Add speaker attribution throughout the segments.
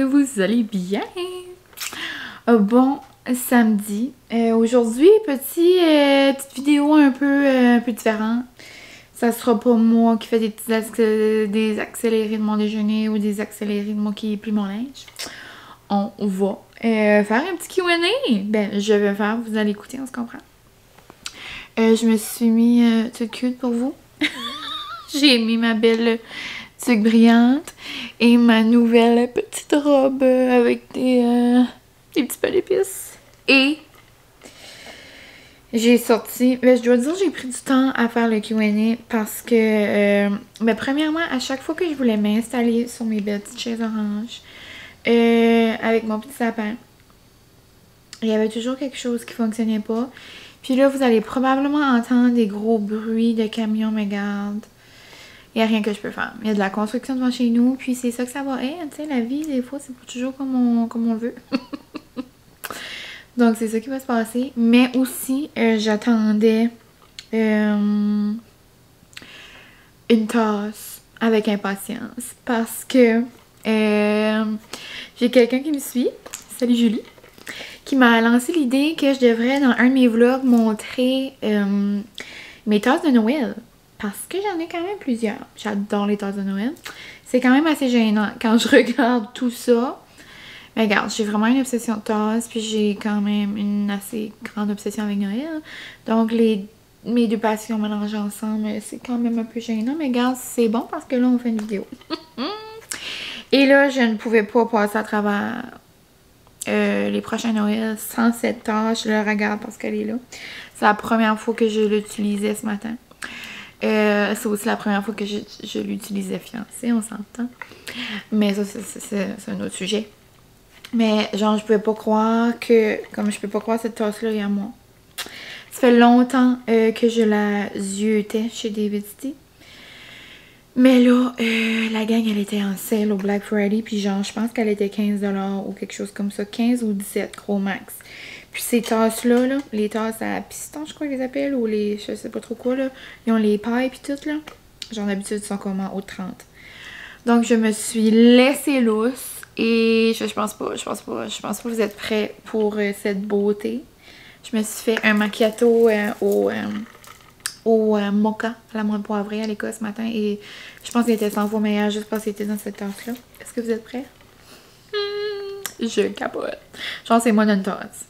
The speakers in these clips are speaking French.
Speaker 1: que vous allez bien. Bon samedi. Aujourd'hui, petite vidéo un peu différente. Ça sera pas moi qui fais des accélérés de mon déjeuner ou des accélérés de moi qui plie mon linge. On va faire un petit Q&A. Ben, je vais faire, vous allez écouter, on se comprend. Je me suis mis toute cute pour vous. J'ai mis ma belle tuque brillante et ma nouvelle petite robe avec des petits pas d'épices. Et j'ai sorti, ben, je dois dire j'ai pris du temps à faire le Q&A parce que, ben, premièrement, à chaque fois que je voulais m'installer sur mes belles petites chaises oranges avec mon petit sapin, il y avait toujours quelque chose qui fonctionnait pas. Puis là, vous allez probablement entendre des gros bruits de camions, mais garde, il n'y a rien que je peux faire. Il y a de la construction devant chez nous, puis c'est ça que ça va être. Tu sais, la vie, des fois, c'est pas toujours comme on veut. Donc, c'est ça qui va se passer. Mais aussi, j'attendais une tasse avec impatience. Parce que j'ai quelqu'un qui me suit. Salut Julie. Qui m'a lancé l'idée que je devrais, dans un de mes vlogs, montrer mes tasses de Noël. Parce que j'en ai quand même plusieurs. J'adore les tasses de Noël. C'est quand même assez gênant quand je regarde tout ça. Mais regarde, j'ai vraiment une obsession de tasses. Puis j'ai quand même une assez grande obsession avec Noël. Donc mes deux passions mélangées ensemble, c'est quand même un peu gênant. Mais regarde, c'est bon parce que là, on fait une vidéo. Et là, je ne pouvais pas passer à travers les prochains Noël sans cette tasse. Je la regarde parce qu'elle est là. C'est la première fois que je l'utilisais ce matin. C'est aussi la première fois que je l'utilisais fiancée, on s'entend. Mais ça, c'est un autre sujet. Mais genre, je pouvais pas croire que... Comme je peux pas croire cette tasse-là est à moi. Ça fait longtemps que je la ziotais chez David City. Mais là, la gang, elle était en sale au Black Friday. Puis genre, je pense qu'elle était 15$ ou quelque chose comme ça. 15 ou 17, gros max. Puis ces tasses-là, là, les tasses à piston, je crois qu'ils les appellent, ou les, je sais pas trop quoi, là. Ils ont les pailles puis tout, là. Genre, d'habitude, ils sont comme en haut de 30. Donc, je me suis laissée lousse. Et je pense pas que vous êtes prêts pour cette beauté. Je me suis fait un macchiato au mocha à la menthe poivrée à l'école ce matin. Et je pense qu'il était 100 fois meilleur juste parce qu'il était dans cette tasse-là. Est-ce que vous êtes prêts? Je capote. Genre, c'est moi d'une tasse.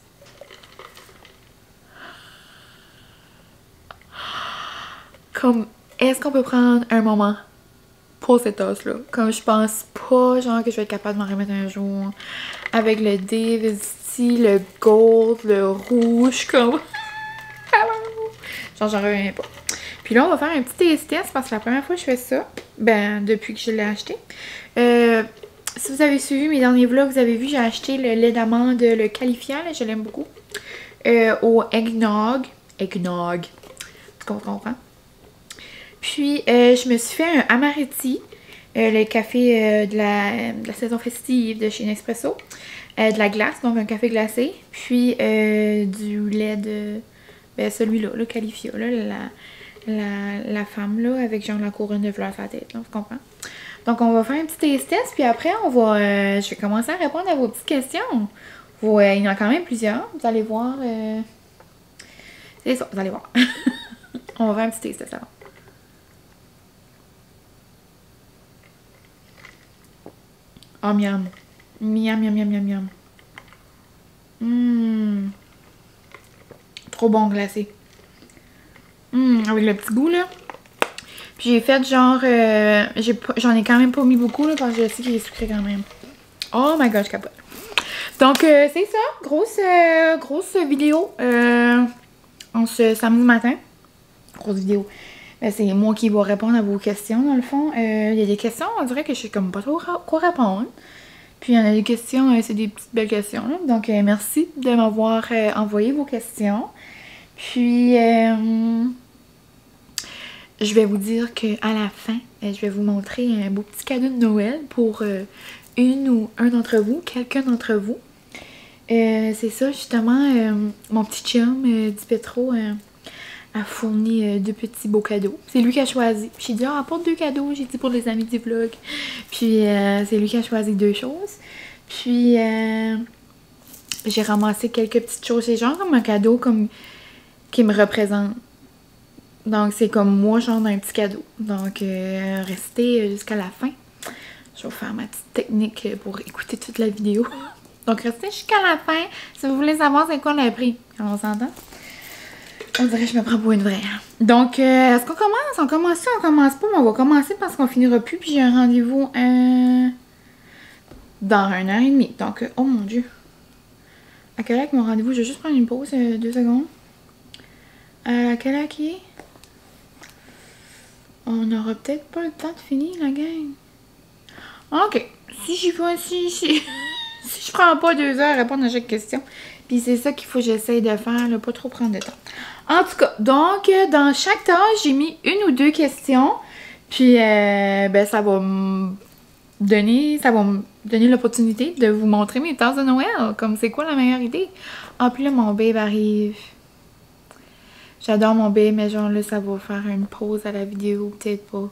Speaker 1: Comme, est-ce qu'on peut prendre un moment pour cette tasse-là? Comme je pense pas, genre, que je vais être capable de m'en remettre un jour. Avec le David City, le gold, le rouge, comme... genre, j'en reviens pas. Puis là, on va faire un petit taste test parce que la première fois que je fais ça, ben, depuis que je l'ai acheté. Si vous avez suivi mes derniers vlogs, vous avez vu, j'ai acheté le lait d'amande, le Califia, là, je l'aime beaucoup. Au eggnog. Eggnog. Tu comprends? Puis, je me suis fait un amaretti, le café de la saison festive de chez Nespresso. De la glace, donc un café glacé. Puis, du lait de... Ben, celui-là, le Califia, là, la femme, là, avec genre la couronne de fleurs sur la tête, là, tu comprends? Donc, on va faire un petit taste test, puis après, on va... je vais commencer à répondre à vos petites questions. Il y en a quand même plusieurs, vous allez voir... C'est ça, vous allez voir. On va faire un petit taste test avant. Oh, miam. Miam, miam, miam, miam, miam. Trop bon glacé. Avec le petit goût, là. Puis j'ai fait genre... j'en ai quand même pas mis beaucoup, là, parce que je sais qu'il est sucré quand même. Oh my god, je capote. Donc, c'est ça. Grosse vidéo. En ce samedi matin. Grosse vidéo. C'est moi qui vais répondre à vos questions, dans le fond. Il y a des questions, on dirait que je sais comme pas trop quoi répondre. Puis il y en a des questions, c'est des petites belles questions. Là. Donc, merci de m'avoir envoyé vos questions. Puis, je vais vous dire qu'à la fin, je vais vous montrer un beau petit cadeau de Noël pour une ou un d'entre vous, quelqu'un d'entre vous. C'est ça, justement, mon petit chum, Di Petro, a fourni 2 petits beaux cadeaux. C'est lui qui a choisi. Puis j'ai dit, apporte 2 cadeaux, j'ai dit pour les amis du vlog. Puis c'est lui qui a choisi 2 choses. Puis, j'ai ramassé quelques petites choses. C'est genre comme un cadeau comme qui me représente. Donc, c'est comme moi, genre d'un petit cadeau. Donc, restez jusqu'à la fin. Je vais faire ma petite technique pour écouter toute la vidéo. Donc, restez jusqu'à la fin si vous voulez savoir c'est quoi le prix. On s'entend? On dirait que je me prends pour une vraie. Donc, est-ce qu'on commence? On commence ou on commence pas? Mais on va commencer parce qu'on finira plus. Puis, j'ai un rendez-vous dans 1h30. Donc, oh mon Dieu. À quelle heure est mon rendez-vous? Je vais juste prendre une pause, 2 secondes. À quelle heure qui est? On n'aura peut-être pas le temps de finir, la gang. Ok. Si j'y vais, si je prends pas 2 heures à répondre à chaque question. Puis c'est ça qu'il faut que j'essaye de faire, là, pas trop prendre de temps. En tout cas, donc, dans chaque tâche, j'ai mis 1 ou 2 questions. Puis, ben, ça va me donner l'opportunité de vous montrer mes tasses de Noël. Comme c'est quoi la meilleure idée. Ah, puis là, mon babe arrive. J'adore mon babe, mais genre là, ça va faire une pause à la vidéo, peut-être pas.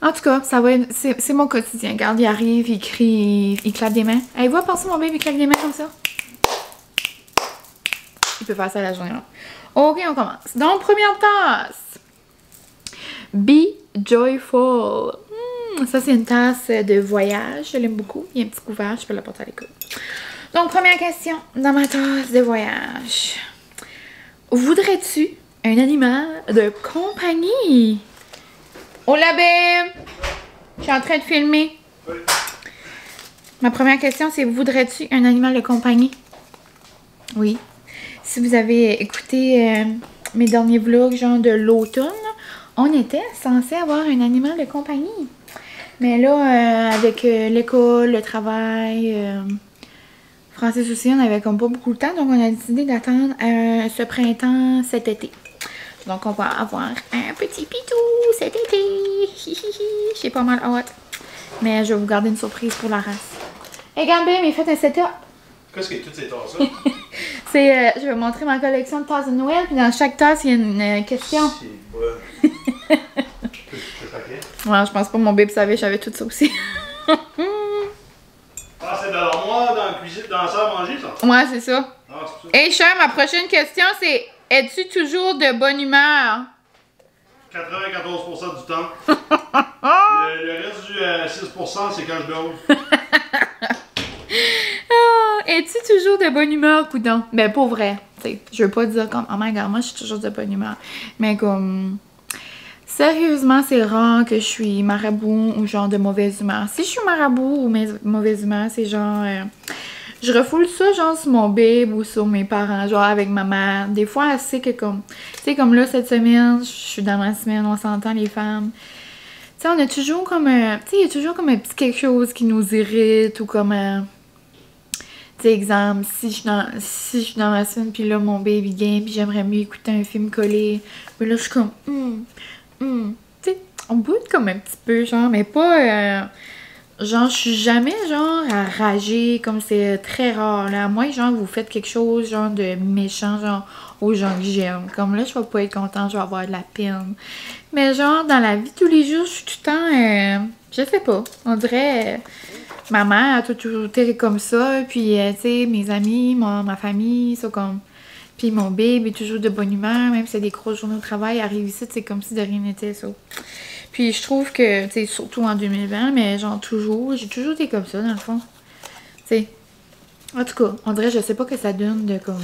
Speaker 1: En tout cas, ça va être... C'est mon quotidien. Regarde, il arrive, il crie, il claque des mains. Allez, voir passer mon babe, il claque des mains comme ça. Il peut faire ça la journée là. Ok, on commence. Donc, première tasse. Be joyful. Ça, c'est une tasse de voyage. Je l'aime beaucoup. Il y a un petit couvert, je peux la porter à l'école. Donc, première question dans ma tasse de voyage. Voudrais-tu un animal de compagnie? Oh la babe! Je suis en train de filmer. Oui. Ma première question, c'est voudrais-tu un animal de compagnie? Oui. Si vous avez écouté mes derniers vlogs, genre de l'automne, on était censé avoir un animal de compagnie. Mais là, avec l'école, le travail, Francis aussi, on avait comme pas beaucoup de temps, donc on a décidé d'attendre ce printemps, cet été. Donc on va avoir un petit pitou cet été. J'ai pas mal hâte. Mais je vais vous garder une surprise pour la race. Hey Gambé, mais faites un setup.
Speaker 2: Qu'est-ce que toutes ces tasses-là?
Speaker 1: C'est, je vais montrer ma collection de tasses de Noël, puis dans chaque tasse, il y a une question.
Speaker 2: C'est
Speaker 1: Ouais, je pense pas que mon bébé savait, j'avais tout ça aussi.
Speaker 2: Ah, c'est de l'armoire dans la cuisine, dans la salle à manger, ça?
Speaker 1: Ouais, c'est ça.
Speaker 2: Ah, c'est ça.
Speaker 1: Hey Cher, ma prochaine question, c'est es-tu toujours de bonne humeur?
Speaker 2: 94% du temps. le reste du 6%, c'est quand je dors.
Speaker 1: Es-tu toujours de bonne humeur, coudon? Ben, pour vrai. T'sais, je veux pas dire comme, oh my god, moi, je suis toujours de bonne humeur. Mais comme, sérieusement, c'est rare que je suis marabout ou genre de mauvaise humeur. Si je suis marabout ou mauvaise humeur, c'est genre, je refoule ça, genre, sur mon babe ou sur mes parents, genre, avec ma mère. Des fois, elle sait que comme, tu sais, comme là, cette semaine, je suis dans ma semaine, on s'entend, les femmes. Tu sais, on a toujours comme un, tu sais, il y a toujours comme un petit quelque chose qui nous irrite ou comme tu sais, exemple, si je suis dans ma semaine, puis là, mon baby game, puis j'aimerais mieux écouter un film collé. Mais là, je suis comme, tu sais, on boude comme un petit peu, genre, mais pas, genre, je suis jamais, genre, à rager, comme c'est très rare, là. Moi, genre, vous faites quelque chose, genre, de méchant, genre, aux gens que j'aime. Comme là, je vais pas être contente, je vais avoir de la peine. Mais genre, dans la vie de tous les jours, je suis tout le temps, je sais pas, on dirait... ma mère a toujours été comme ça, puis tu sais, mes amis, ma famille, sont comme... Puis mon baby est toujours de bonne humeur, même si c'est des grosses journées au travail, arrive ici, c'est comme si de rien n'était, ça. Puis je trouve que, tu sais, surtout en 2020, mais genre toujours, j'ai toujours été comme ça, dans le fond. Tu sais, en tout cas, on dirait, je sais pas que ça donne de comme...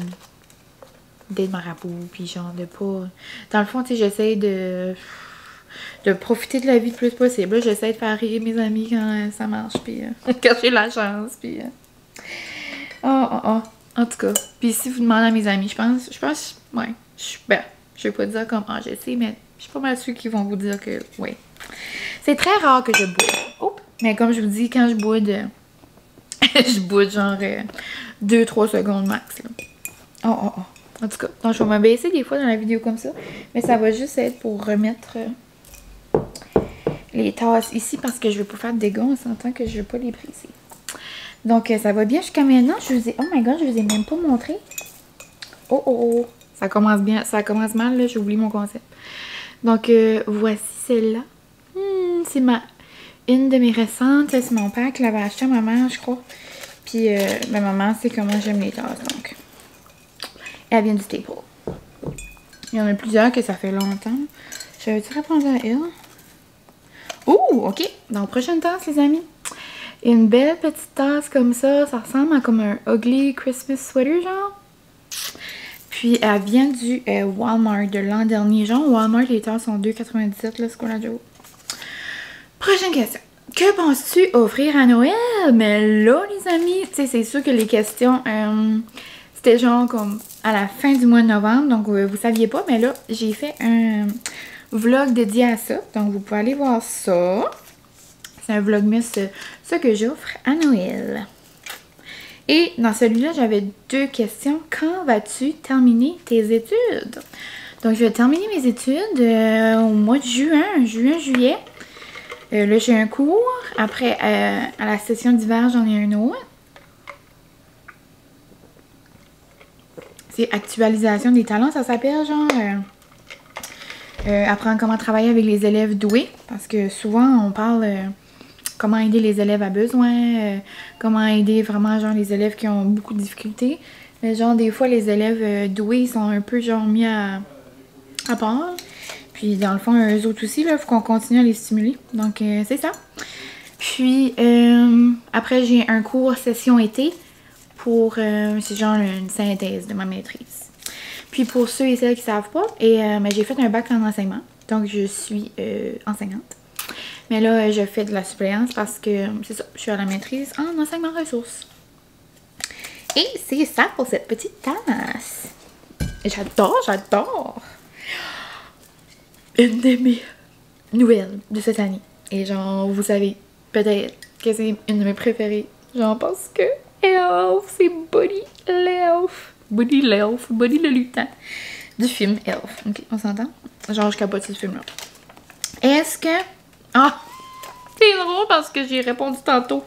Speaker 1: d'être marabout, puis genre de pas... Dans le fond, tu sais, j'essaie de profiter de la vie le plus possible. Là, j'essaie de faire rire mes amis quand ça marche, puis quand j'ai la chance, puis... En tout cas. Puis si vous demandez à mes amis, je pense, ouais, je vais pas dire comme, je sais, mais je suis pas mal sûre qu'ils vont vous dire que, oui. C'est très rare que je boude. Oh! Mais comme je vous dis, quand je boude, je boude genre 2-3 secondes max, là. En tout cas, donc je vais me baisser des fois dans la vidéo comme ça, mais ça va juste être pour remettre... les tasses ici parce que je veux pas faire de dégâts, on s'entend que je veux pas les briser. Donc ça va bien jusqu'à maintenant. Je vous ai... Oh my god, je vous ai même pas montré. Oh. Ça commence bien, ça commence mal là, j'ai oublié mon concept. Donc voici celle-là. C'est une de mes récentes. C'est mon père qui l'avait acheté à ma mère, je crois. Puis ma maman sait comment j'aime les tasses, donc. Elle vient du Staple. Il y en a plusieurs que ça fait longtemps. J'avais-tu répondu à elle? Oh, ok. Donc, prochaine tasse, les amis. Une belle petite tasse comme ça. Ça ressemble à comme un ugly Christmas sweater, genre. Puis, elle vient du Walmart de l'an dernier. Genre, Walmart, les tasses sont 2,97, là, c'est quoi la joke? Prochaine question. Que penses-tu offrir à Noël? Mais là, les amis, tu sais, c'est sûr que les questions, c'était genre comme à la fin du mois de novembre. Donc, vous saviez pas, mais là, j'ai fait un vlog dédié à ça. Donc, vous pouvez aller voir ça. C'est un vlogmas, ce que j'offre à Noël. Et dans celui-là, j'avais 2 questions. Quand vas-tu terminer tes études? Donc, je vais terminer mes études au mois de juillet. Là, j'ai un cours. Après, à la session d'hiver, j'en ai un autre. C'est actualisation des talents, ça s'appelle, genre. Apprendre comment travailler avec les élèves doués. Parce que souvent, on parle comment aider les élèves à besoin, comment aider vraiment, genre, les élèves qui ont beaucoup de difficultés. Mais genre, des fois, les élèves doués, ils sont un peu, genre, mis à part. Puis, dans le fond, eux autres aussi, là, il faut qu'on continue à les stimuler. Donc, c'est ça. Puis, après, j'ai un cours session été pour, c'est genre une synthèse de ma maîtrise. Puis, pour ceux et celles qui ne savent pas, j'ai fait un bac en enseignement. Donc, je suis enseignante. Mais là, je fais de la suppléance parce que, c'est ça, je suis à la maîtrise en enseignement ressources. Et c'est ça pour cette petite tasse. J'adore! Une de mes nouvelles de cette année. Et genre, vous savez peut-être que c'est une de mes préférées. Genre, parce que Elf, c'est Buddy l'elfe. Buddy le lutin. Du film Elf. Ok, on s'entend? Genre, je capote ce film-là. Est-ce que... Ah! C'est drôle parce que j'ai répondu tantôt.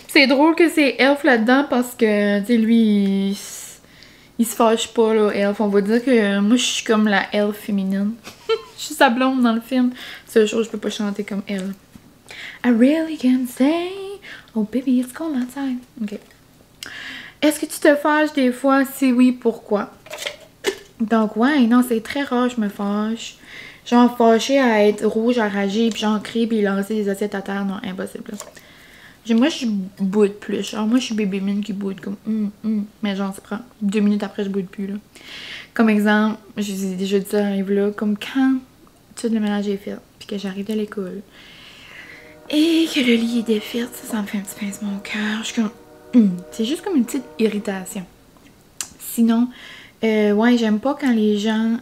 Speaker 1: C'est drôle que c'est Elf là-dedans parce que, tu sais, lui, il se fâche pas, là, Elf. On va dire que moi, je suis comme la Elf féminine. Je suis sa blonde dans le film. C'est chose, je peux pas chanter comme elle. I really can't say, oh baby, it's cold outside. Ok. Est-ce que tu te fâches des fois? Si oui, pourquoi? Donc, ouais, non, c'est très rare, je me fâche. Genre, fâchée à être rouge, enragée, puis genre, crier, puis lancer des assiettes à terre. Non, impossible. Moi, je boude plus. Genre, moi, je suis bébé mine qui boude comme mais genre, ça prend 2 minutes après, je boude plus, là. Comme exemple, je vous ai déjà dit ça dans les vlogs, comme quand tout le ménage est fait, puis que j'arrive de l'école, et que le lit est défait, ça me fait un petit pincement au cœur. Je suis comme, c'est juste comme une petite irritation. Sinon, ouais, j'aime pas quand les gens,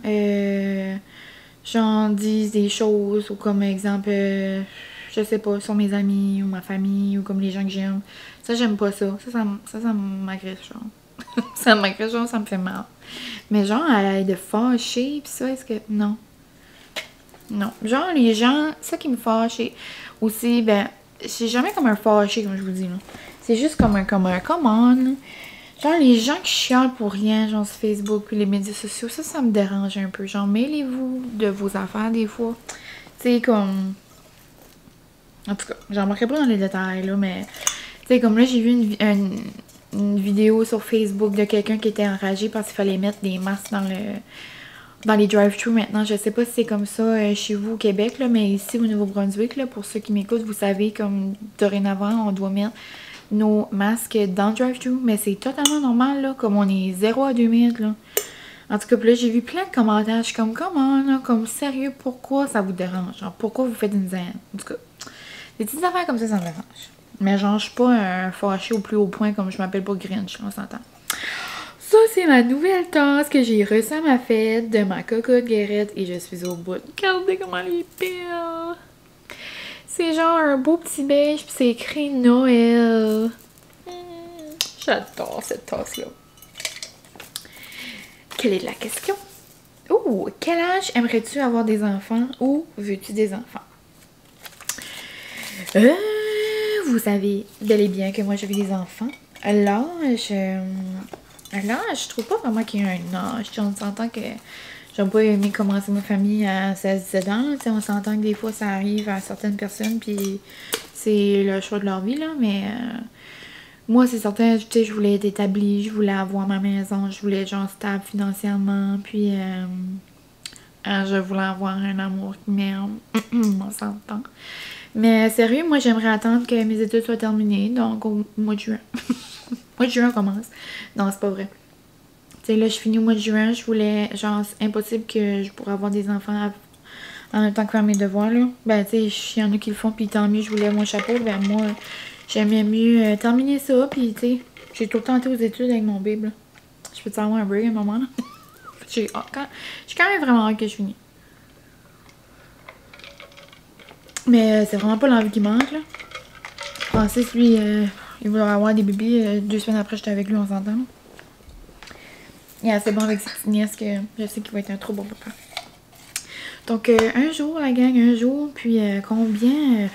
Speaker 1: genre, disent des choses, ou comme exemple, je sais pas, sur mes amis, ou ma famille, ou comme les gens que j'aime. Ça, j'aime pas ça. Ça m'agresse, genre. Ça m'agresse, genre, ça me fait mal. Mais genre, à l'aide de fâcher, pis ça, est-ce que... Non. Non. Genre, les gens, ça qui me fâche, aussi, ben, c'est jamais comme un fâché, comme je vous dis, là. C'est juste comme un commande. Genre, les gens qui chialent pour rien, genre, sur Facebook, puis les médias sociaux, ça me dérange un peu. Genre, mêlez-vous de vos affaires, des fois. Tu sais, comme... En tout cas, j'embarquerai pas dans les détails, là, mais... Tu sais, comme là, j'ai vu une vidéo sur Facebook de quelqu'un qui était enragé parce qu'il fallait mettre des masques dans les drive-thru maintenant. Je sais pas si c'est comme ça chez vous au Québec, là, mais ici au Nouveau-Brunswick, là, pour ceux qui m'écoutent, vous savez, comme dorénavant, on doit mettre nos masques dans le drive-thru. Mais c'est totalement normal, là, comme on est 0 à 2 minutes, là. En tout cas, là, j'ai vu plein de commentaires. Je suis comme, comment, là, comme, sérieux, pourquoi ça vous dérange? Genre, pourquoi vous faites une zen? En tout cas, des petites affaires comme ça me dérange. Mais genre, je suis pas un fâché au plus haut point, comme je m'appelle pas Grinch, on s'entend. Ça, c'est ma nouvelle tasse que j'ai reçue à ma fête de ma cocotte Guérette et je suis au bout. Regardez comment elle est belle! C'est genre un beau petit beige puis c'est écrit Noël. J'adore cette tasse-là. Quelle est la question? Oh, quel âge aimerais-tu avoir des enfants ou veux-tu des enfants? Vous savez bel et bien que moi je veux des enfants. L'âge, je trouve pas vraiment qu'il y a un âge. On s'entend que j'aime pas aimé commencer ma famille à 16-17 ans. On s'entend que des fois ça arrive à certaines personnes puis c'est le choix de leur vie, là. Mais moi, c'est certain, tu sais, je voulais être établie, je voulais avoir ma maison, je voulais être genre stable financièrement, puis je voulais avoir un amour qui m'aime. On s'entend. Mais sérieux, moi, j'aimerais attendre que mes études soient terminées, donc au mois de juin. Mois de juin commence. Non, c'est pas vrai. Tu sais, là, je finis au mois de juin, je voulais, genre, c'est impossible que je pourrais avoir des enfants en même temps que faire mes devoirs, là. Ben, tu sais, il y en a qui le font, puis tant mieux, je voulais mon chapeau. Ben, moi, j'aimais mieux terminer ça, puis tu sais, j'ai tout le temps été aux études avec mon bébé, là. Je peux te avoir un break à un moment, là? J'ai quand même vraiment hâte que je finisse. Mais c'est vraiment pas l'envie qui manque, là. Francis, lui, il voulait avoir des bébés. 2 semaines après, j'étais avec lui, on s'entend. Il est assez bon avec ses petites nièces que je sais qu'il va être un trop bon papa. Donc, un jour, la gang, un jour. Puis, combien?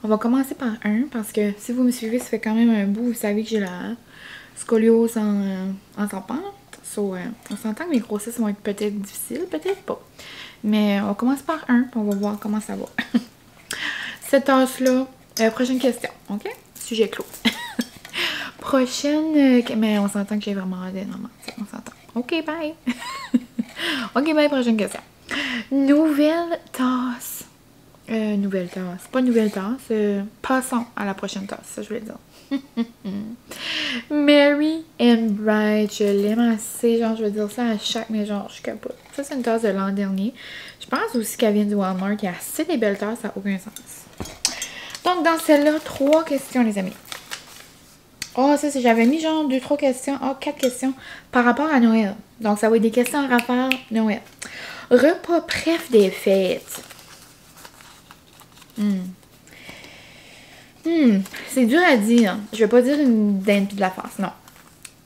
Speaker 1: On va commencer par 1, parce que si vous me suivez, ça fait quand même un bout. Vous savez que j'ai la scoliose en rampant. So, on s'entend que mes grossesses vont être peut-être difficiles, peut-être pas. Mais on commence par 1, puis on va voir comment ça va. Cette tasse-là, prochaine question, ok? Sujet clos. Prochaine... mais on s'entend que j'ai vraiment hâte d'être maman. On s'entend. Ok, bye! Ok, bye, prochaine question. Nouvelle tasse. Nouvelle tasse. Pas nouvelle tasse. Passons à la prochaine tasse, ça je voulais dire. Mary and Bright. Je l'aime assez. Genre, je vais dire ça à chaque, mais genre, je capote. Ça, c'est une tasse de l'an dernier. Je pense aussi qu'elle vient du Walmart. Il y a assez des belles tasses, ça n'a aucun sens. Donc, dans celle-là, 3 questions, les amis. Oh, ça, c'est j'avais mis genre 2-3 questions. Oh, 4 questions par rapport à Noël. Donc, ça va être des questions en rapport Noël. Repas préf des fêtes. C'est dur à dire. Je vais pas dire une dinde pis de la farce, non.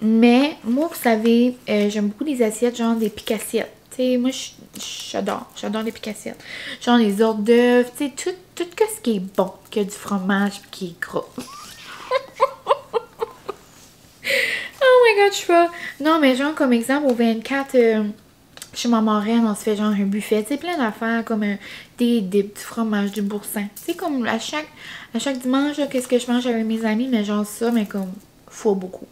Speaker 1: Mais, moi, vous savez, j'aime beaucoup les assiettes, genre des picassiettes. Tu sais, moi, j'adore les picassiettes. Genre les hors d'œuvre, tu sais, tout ce qui est bon, qui a du fromage pis qui est gras. Oh my god, je suis pas... Non, mais genre, comme exemple, au 24, chez ma marraine, on se fait genre un buffet. Tu sais, plein d'affaires, comme des dips, du fromage, du boursin. Tu sais, comme à chaque dimanche, qu'est-ce que je mange avec mes amis, mais genre ça, mais comme, faut beaucoup.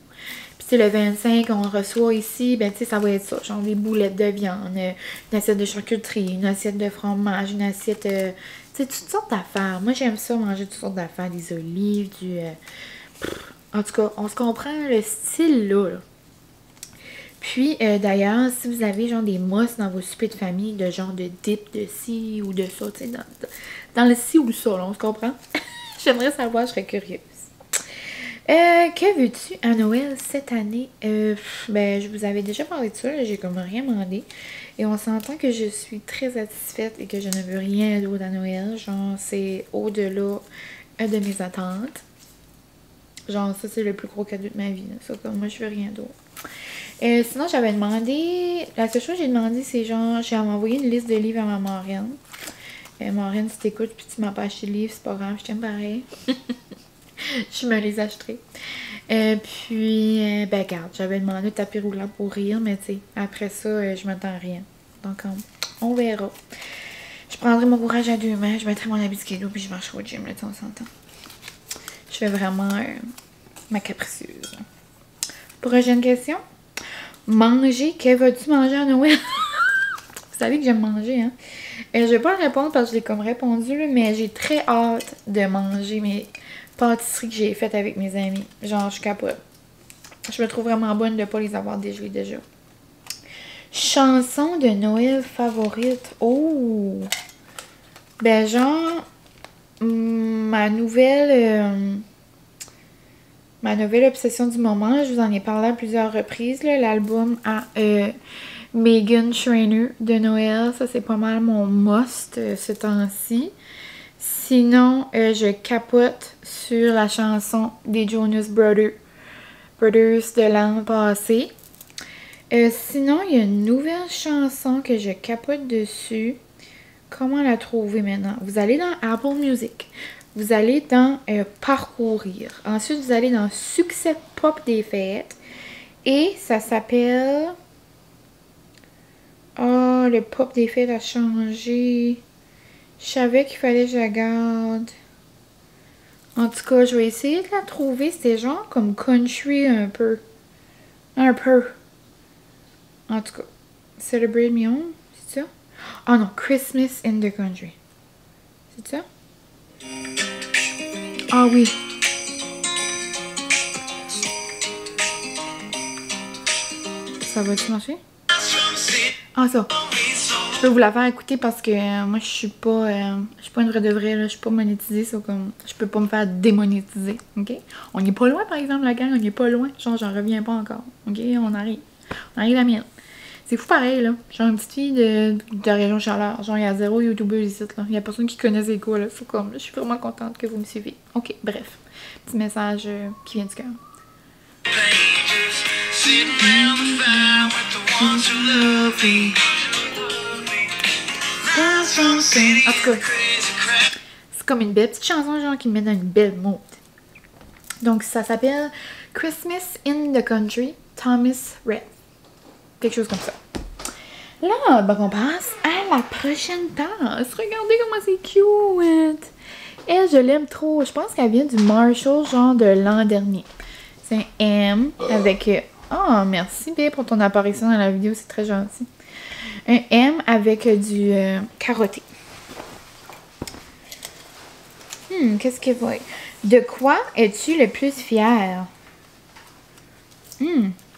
Speaker 1: Puis tu sais, le 25, on reçoit ici, ben tu sais, ça va être ça. Genre des boulettes de viande, une assiette de charcuterie, une assiette de fromage, une assiette... tu sais, toutes sortes d'affaires. Moi, j'aime ça, manger toutes sortes d'affaires. Des olives, du... En tout cas, on se comprend le style là. Puis, d'ailleurs, si vous avez genre des mousse dans vos soupers de famille, de genre de dip, de ci ou de ça, tu sais, dans le ci ou le ça, là, on se comprend? J'aimerais savoir, je serais curieuse. Que veux-tu à Noël cette année? Ben, je vous avais déjà parlé de ça, j'ai comme rien demandé. Et on s'entend que je suis très satisfaite et que je ne veux rien d'autre à Noël. Genre, c'est au-delà de mes attentes. Genre, ça, c'est le plus gros cadeau de ma vie. Là. Ça, comme moi, je veux rien d'autre. Sinon, j'avais demandé... La seule chose que j'ai demandé, c'est genre... J'ai envoyé une liste de livres à ma marraine. Marraine, si t'écoutes puis tu m'as pas acheté de livres, c'est pas grave, je t'aime pareil. Je me les achèterai. Puis, ben, regarde, j'avais demandé un tapis roulant pour rire, mais tu sais, après ça, je m'attends à rien. Donc, on verra. Je prendrai mon courage à 2 mains, je mettrai mon habit de skidoo puis je marcherai au gym, là, on s'entend. Je fais vraiment ma capricieuse. Prochaine question. Manger. Que vas-tu manger à Noël? Vous savez que j'aime manger, hein? Je vais pas répondre parce que je l'ai comme répondu, là, mais j'ai très hâte de manger mes pâtisseries que j'ai faites avec mes amis. Genre, je capote. Je me trouve vraiment bonne de ne pas les avoir dégelées déjà. Chanson de Noël favorite. Oh! Ben, genre... Ma nouvelle obsession du moment, je vous en ai parlé à plusieurs reprises, l'album à Meghan Trainor de Noël. Ça, c'est pas mal mon must ce temps-ci. Sinon, je capote sur la chanson des Jonas Brothers de l'an passé. Sinon, il y a une nouvelle chanson que je capote dessus. Comment la trouver maintenant? Vous allez dans Apple Music. Vous allez dans Parcourir. Ensuite, vous allez dans Succès Pop des fêtes. Et ça s'appelle... Oh, le pop des fêtes a changé. Je savais qu'il fallait que je la garde. En tout cas, je vais essayer de la trouver. C'était genre comme country un peu. Un peu. En tout cas. Celebrate Me Home, c'est ça? Ah non, Christmas in the Country. C'est ça? Ah oui. Ça va-tu marcher? Ah ça. Je peux vous la faire écouter parce que moi je suis pas une vraie de vraie, là. Je suis pas monétisée, ça comme. Je peux pas me faire démonétiser. OK? On n'est pas loin par exemple la gang, on n'est pas loin. Genre j'en reviens pas encore. OK? On arrive. On arrive à mienne. C'est fou pareil, là. Genre une petite fille de région Chaleur. Genre, il y a 0 YouTuber ici, là. Il y a personne qui connaît c'est quoi, là. C'est comme, je suis vraiment contente que vous me suivez. OK, bref. Petit message qui vient du cœur. En tout cas, c'est comme une belle petite chanson, genre, qui me met dans une belle mood. Donc, ça s'appelle Christmas in the Country, Thomas Rhett. Quelque chose comme ça. Là, ben, on passe à la prochaine tasse. Regardez comment c'est cute. Elle, je l'aime trop. Je pense qu'elle vient du Marshall, genre de l'an dernier. C'est un M avec... Oh, merci, Bé, pour ton apparition dans la vidéo. C'est très gentil. Un M avec du carotté. Qu'est-ce que va... De quoi es-tu le plus fier?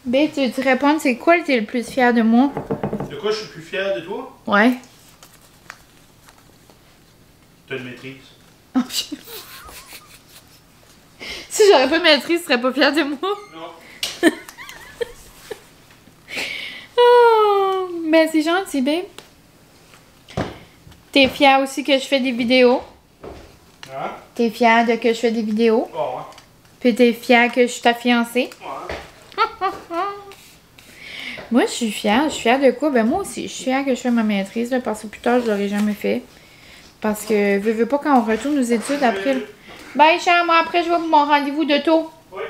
Speaker 1: B, tu veux répondre, c'est quoi que tu es le plus fier de moi?
Speaker 2: De quoi je suis le plus fier de toi?
Speaker 1: Ouais.
Speaker 2: T'as une maîtrise.
Speaker 1: Oh, si j'aurais pas de maîtrise, tu serais pas fier de moi?
Speaker 2: Non.
Speaker 1: Oh, ben c'est gentil, babe. T'es fier aussi que je fais des vidéos?
Speaker 2: Hein?
Speaker 1: T'es fier de que je fais des vidéos?
Speaker 2: Oh, ouais.
Speaker 1: Puis t'es fier que je suis ta fiancée?
Speaker 2: Ouais.
Speaker 1: Moi, je suis fière. Je suis fière de quoi? Ben moi aussi, je suis fière que je fais ma maîtrise, là, parce que plus tard, je l'aurais jamais fait. Parce que, veux pas, quand on retourne aux études, après... Bye, cher, moi, après, je vais pour mon rendez-vous de tôt.
Speaker 2: Oui.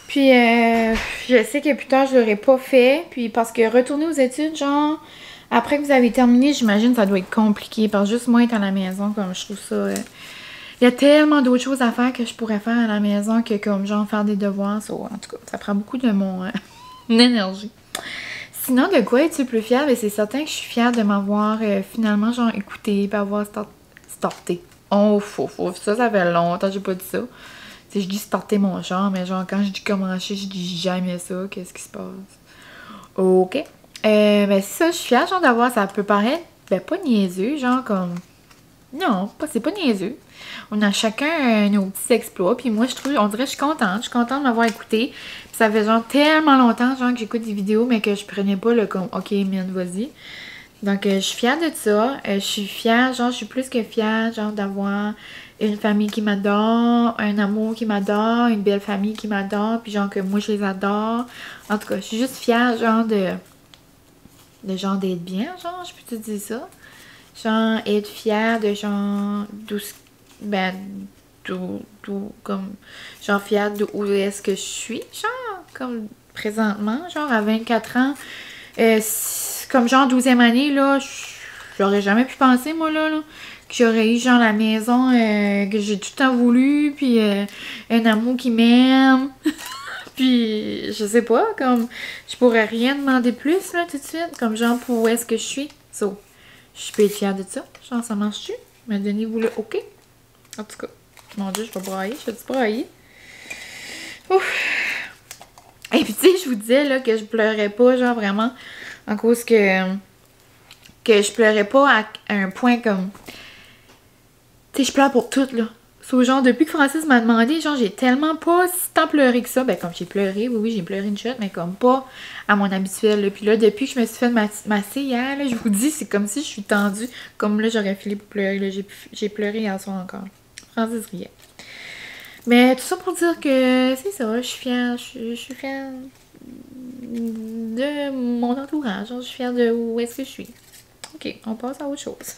Speaker 1: Puis, je sais que plus tard, je l'aurais pas fait. Puis, parce que retourner aux études, genre, après que vous avez terminé, j'imagine ça doit être compliqué. Parce que juste moi, être à la maison, comme je trouve ça... Il y a tellement d'autres choses à faire que je pourrais faire à la maison que, comme, genre, faire des devoirs. En tout cas, ça prend beaucoup de mon énergie. Sinon, de quoi es-tu plus fière? Ben, c'est certain que je suis fière de m'avoir finalement, genre, écouté et avoir starté. Oh, ça fait longtemps que j'ai pas dit ça. Tu sais, je dis starter mon genre, mais genre, quand je dis commencer, je dis jamais ça. Qu'est-ce qui se passe? OK. Ben, c'est ça, je suis fière, genre, d'avoir, ça peut paraître, ben, pas niaiseux, genre, comme... Non, c'est pas niaiseux. On a chacun nos petits exploits, puis moi, je trouve, on dirait que je suis contente. Je suis contente de m'avoir écouté. Puis ça fait genre tellement longtemps, genre, que j'écoute des vidéos, mais que je prenais pas le comme, OK, mine, vas-y. Donc, je suis fière de ça. Je suis fière, genre, je suis plus que fière, genre, d'avoir une famille qui m'adore, un amour qui m'adore, une belle famille qui m'adore, puis genre, que moi, je les adore. En tout cas, je suis juste fière, genre, genre, d'être bien, genre, je peux te dire ça. Genre, être fière de, genre, comme, genre, fière de où est-ce que je suis, genre, comme, présentement, genre, à 24 ans, comme, genre, 12e année, là, j'aurais jamais pu penser, moi, là, que j'aurais eu, genre, la maison que j'ai tout le temps voulu, puis un amour qui m'aime, puis, je sais pas, comme, je pourrais rien demander de plus, là, tout de suite, comme, genre, pour où est-ce que je suis, so. Je peux être fière de ça. Genre, ça marche-tu? Mais donnez-vous le OK. En tout cas, mon Dieu, je vais brailler. Je vais brailler. Ouf. Et puis, tu sais, je vous disais là que je pleurais pas, genre vraiment, en cause que je pleurais pas à un point comme... Tu sais, je pleure pour tout, là. So, genre, depuis que Francis m'a demandé, genre, j'ai tellement pas si tant pleuré que ça. Ben, comme j'ai pleuré, oui, j'ai pleuré une shot, mais comme pas à mon habituel. Là. Puis là, depuis que je me suis fait masser hier, là, je vous dis, c'est comme si je suis tendue. Comme là, j'aurais filé pour pleurer. Là. J'ai pleuré hier soir encore. Francis riait. Mais tout ça pour dire que c'est ça, je suis fière. Je suis fière de mon entourage. Genre, je suis fière de où est-ce que je suis. OK, on passe à autre chose.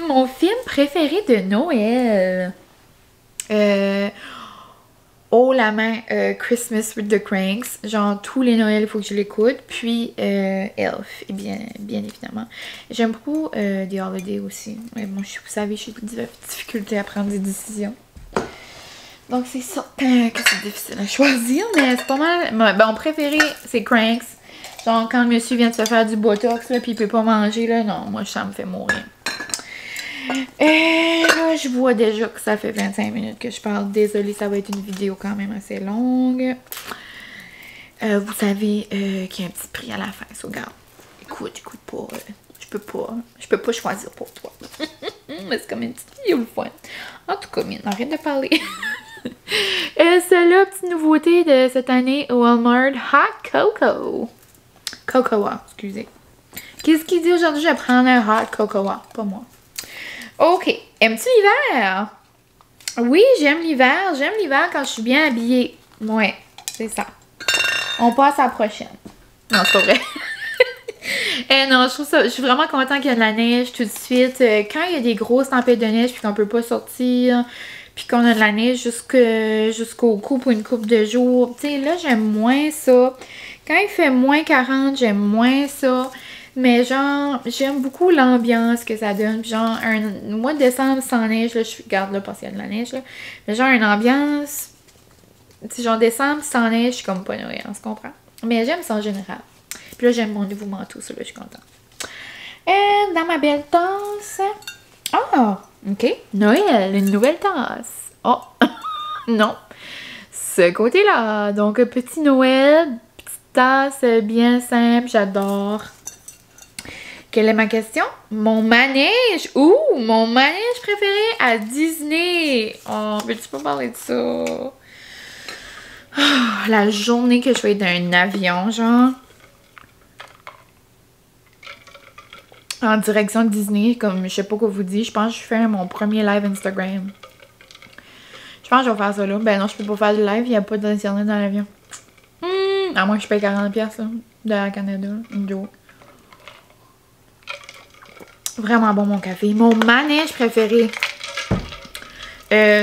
Speaker 1: Mon film préféré de Noël. haut la main Christmas with the Cranks. Genre, tous les Noëls, il faut que je l'écoute. Puis Elf, et bien évidemment. J'aime beaucoup The Holiday aussi. Mais bon, vous savez, j'ai des difficultés à prendre des décisions. Donc, c'est certain que c'est difficile à choisir, mais c'est pas mal. Mon préféré, c'est Cranks. Genre, quand le monsieur vient de se faire du botox, là, puis il peut pas manger, là, non, moi, ça me fait mourir. Et là, je vois déjà que ça fait 25 minutes que je parle. Désolée, ça va être une vidéo quand même assez longue. Vous savez qu'il y a un petit prix à la fin, so regarde. Écoute pas. Je peux pas choisir pour toi. Mais c'est comme une petite vidéo le fun. En tout cas, Mine, arrête de parler. C'est la petite nouveauté de cette année au Walmart, Hot Cocoa. Cocoa, excusez. Qu'est-ce qu'il dit aujourd'hui? Je vais prendre un Hot Cocoa, pas moi. Ok, aimes-tu l'hiver? Oui, j'aime l'hiver. J'aime l'hiver quand je suis bien habillée. Ouais, c'est ça. On passe à la prochaine. Non, c'est pas vrai. Non, je suis vraiment contente qu'il y a de la neige tout de suite. Quand il y a des grosses tempêtes de neige puis qu'on peut pas sortir, puis qu'on a de la neige jusqu'au cou pour une couple de jours, tu sais, là, j'aime moins ça. Quand il fait moins 40, j'aime moins ça. Mais genre, j'aime beaucoup l'ambiance que ça donne. Puis genre, un mois de décembre sans neige, là, je garde là parce qu'il y a de la neige, là. Mais genre, une ambiance, tu sais, genre décembre sans neige, je suis comme pas Noël, on se comprend. Mais j'aime ça en général. Puis là, j'aime mon nouveau manteau, ça, là, je suis contente. Et dans ma belle tasse. Ah, ok, Noël, une nouvelle tasse. Oh, non, ce côté-là. Donc, petit Noël, petite tasse bien simple, j'adore. Quelle est ma question? Mon manège! Ouh! Mon manège préféré à Disney! Oh, veux-tu pas parler de ça? Oh, la journée que je vais être dans un avion, genre. En direction de Disney, comme je sais pas quoi vous dire, je pense que je fais mon premier live Instagram. Je pense que je vais faire ça là. Ben non, je peux pas faire de live, il n'y a pas d'internet dans l'avion. À moins que je paye 40$ là, de Air Canada, une joke. Vraiment bon mon café. Mon manège préféré,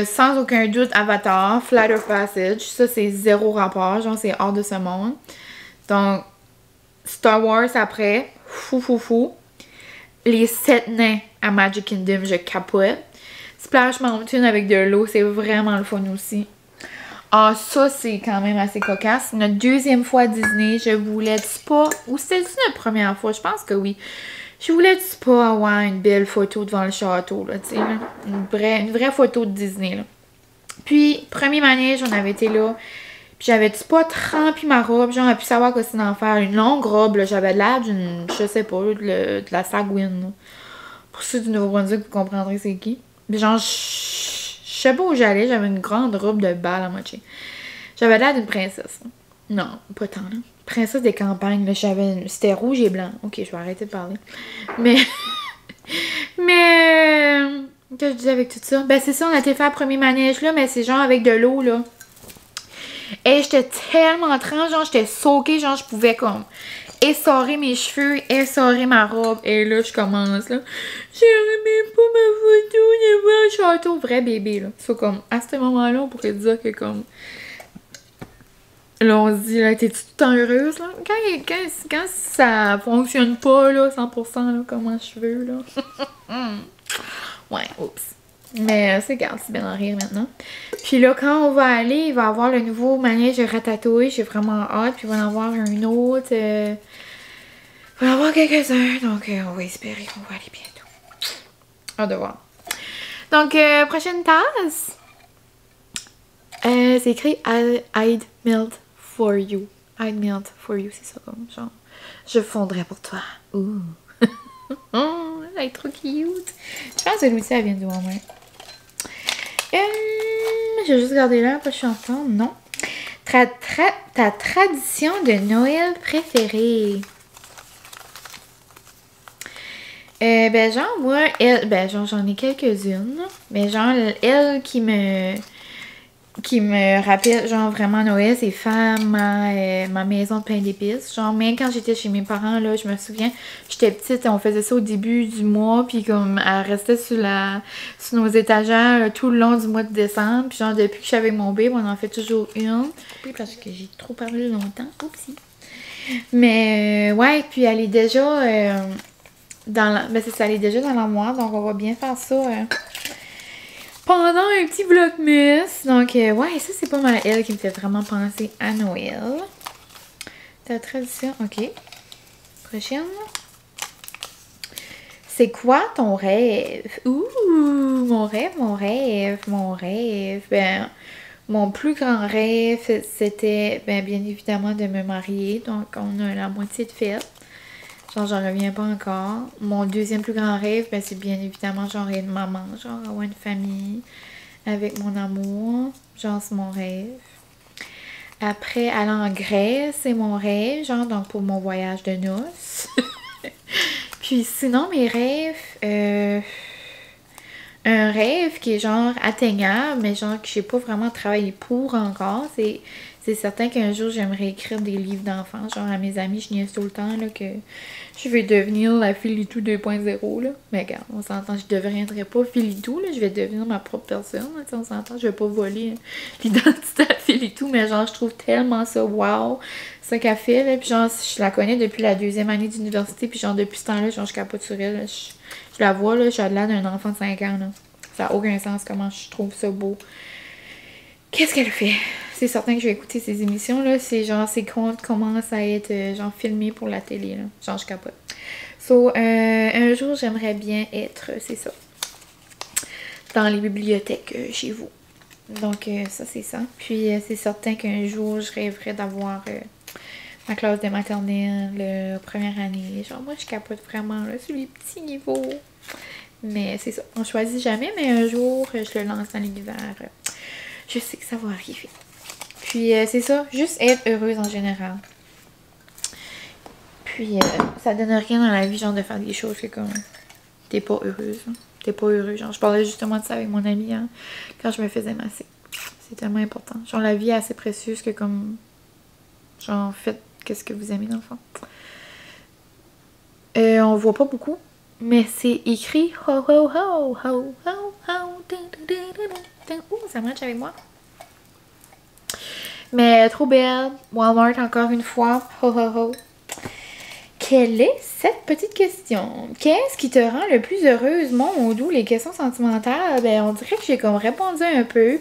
Speaker 1: sans aucun doute, Avatar, Flight of Passage. Ça, c'est zéro rapport. Genre, c'est hors de ce monde. Donc, Star Wars après. Fou. Les 7 nains à Magic Kingdom, je capote. Splash Mountain avec de l'eau, c'est vraiment le fun aussi. Ah, ça, c'est quand même assez cocasse. Notre deuxième fois à Disney, je voulais du spa. Ou c'était-tu notre première fois? Je pense que oui. Je voulais du spa avoir une belle photo devant le château, là, tu sais, une vraie photo de Disney, là. Puis, premier manège, on avait été là, puis j'avais du spa trempé ma robe, genre, on a pu savoir que c'était d'en faire une longue robe, là, j'avais l'air d'une, je sais pas, de la Sagouine, là. Pour ceux du Nouveau-Brunswick, vous comprendrez c'est qui. Puis genre, je sais pas où j'allais, j'avais une grande robe de bal à moitié. J'avais l'air d'une princesse, là. Non, pas tant, là. Princesse des campagnes, là, c'était rouge et blanc. Ok, je vais arrêter de parler. Mais... qu'est-ce que je disais avec tout ça? Ben, c'est ça, on a été faire le premier manège, là, mais c'est genre avec de l'eau, là. Et j'étais tellement trempe, genre, j'étais soakée, genre, je pouvais, comme, essorer mes cheveux, essorer ma robe. Et là, je commence, là. J'aimais pas ma photo devant le château. Vrai bébé, là. C'est comme, à ce moment-là, on pourrait dire que, comme... Là, on se dit, là, t'es-tu tout le temps heureuse, là? Quand ça fonctionne pas, là, 100%, là, comme en cheveux, là. Ouais, oups. Mais c'est grave, c'est bien en rire maintenant. Puis là, quand on va aller, il va y avoir le nouveau manège de Ratatouille. J'ai vraiment hâte. Puis il va y en avoir un autre. Il va y en avoir quelques-uns. Donc, on va espérer qu'on va aller bientôt. Hâte de voir. Donc, prochaine tasse. C'est écrit I'd melt for you. I'd melt for you, c'est ça comme genre. Je fondrais pour toi. Ouh. Oh, elle est trop cute. Je pense que celui-ci, elle vient du Walmart. Je vais juste regarder là, pas que je suis en forme. Non. Ta tradition de Noël préférée. Ben genre, moi, elle, ben genre, j'en ai quelques-unes. Mais genre, elle qui me qui me rappelle, genre, vraiment Noël, c'est faire ma maison de pain d'épices. Genre, même quand j'étais chez mes parents, là, je me souviens, j'étais petite, on faisait ça au début du mois, puis comme, elle restait sur nos étagères tout le long du mois de décembre. Puis genre, depuis que j'avais mon bébé, on en fait toujours une. Oui, parce que j'ai trop parlé longtemps. Oupsie. Mais, ouais, puis elle est déjà ben c'est ça, elle est déjà dans l'armoire, donc on va bien faire ça pendant un petit vlogmas. Donc, ouais, ça, c'est pas mal elle qui me fait vraiment penser à Noël. Ta tradition, ok. Prochaine. C'est quoi ton rêve? Ouh, mon rêve. Ben, mon plus grand rêve, c'était, ben, bien évidemment, de me marier. Donc, on a la moitié de fait. Genre, j'en reviens pas encore. Mon deuxième plus grand rêve, ben, c'est bien évidemment, genre, être maman. Genre, avoir une famille avec mon amour. Genre, c'est mon rêve. Après, aller en Grèce, c'est mon rêve. Genre, donc, pour mon voyage de noces. Puis, sinon, mes rêves... un rêve qui est, genre, atteignable, mais genre, que j'ai pas vraiment travaillé pour encore. C'est certain qu'un jour, j'aimerais écrire des livres d'enfants. Genre, à mes amis, je niaise tout le temps, là, que je vais devenir la Philitou 2.0, là. Mais regarde, on s'entend, je deviendrai pas Philitou, là. Je vais devenir ma propre personne, là. On s'entend, je vais pas voler l'identité à Philitou, mais genre, je trouve tellement ça wow, ça qu'elle fait, là. Puis genre, je la connais depuis la 2e année d'université, puis genre, depuis ce temps-là, genre, je capote sur elle, là. Je la vois, là, j'ai l'air d'un enfant de 5 ans, là. Ça n'a aucun sens comment je trouve ça beau. Qu'est-ce qu'elle fait? C'est certain que je vais écouter ces émissions-là. C'est genre, ses comptes commencent à être genre filmés pour la télé, là. Genre, je capote. So, un jour, j'aimerais bien être, c'est ça, dans les bibliothèques chez vous. Donc, ça, c'est ça. Puis, c'est certain qu'un jour, je rêverais d'avoir ma classe de maternelle, première année. Genre, moi, je capote vraiment là, sur les petits niveaux. Mais c'est ça. On choisit jamais, mais un jour, je le lance dans l'univers. Je sais que ça va arriver. Puis, c'est ça. Juste être heureuse en général. Puis, ça donne rien dans la vie, genre, de faire des choses que comme... T'es pas heureuse. Hein. T'es pas heureux. Genre, je parlais justement de ça avec mon amie, hein, quand je me faisais masser. C'est tellement important. Genre, la vie est assez précieuse que comme... Genre, faites qu'est-ce que vous aimez dans le fond. On voit pas beaucoup, mais c'est écrit ho ho ho ho ho ho. Ouh, ça match avec moi. Mais trop belle. Walmart encore une fois. Ho ho ho. Quelle est cette petite question? Qu'est-ce qui te rend le plus heureuse? Mon doux, les questions sentimentales, ben on dirait que j'ai comme répondu un peu.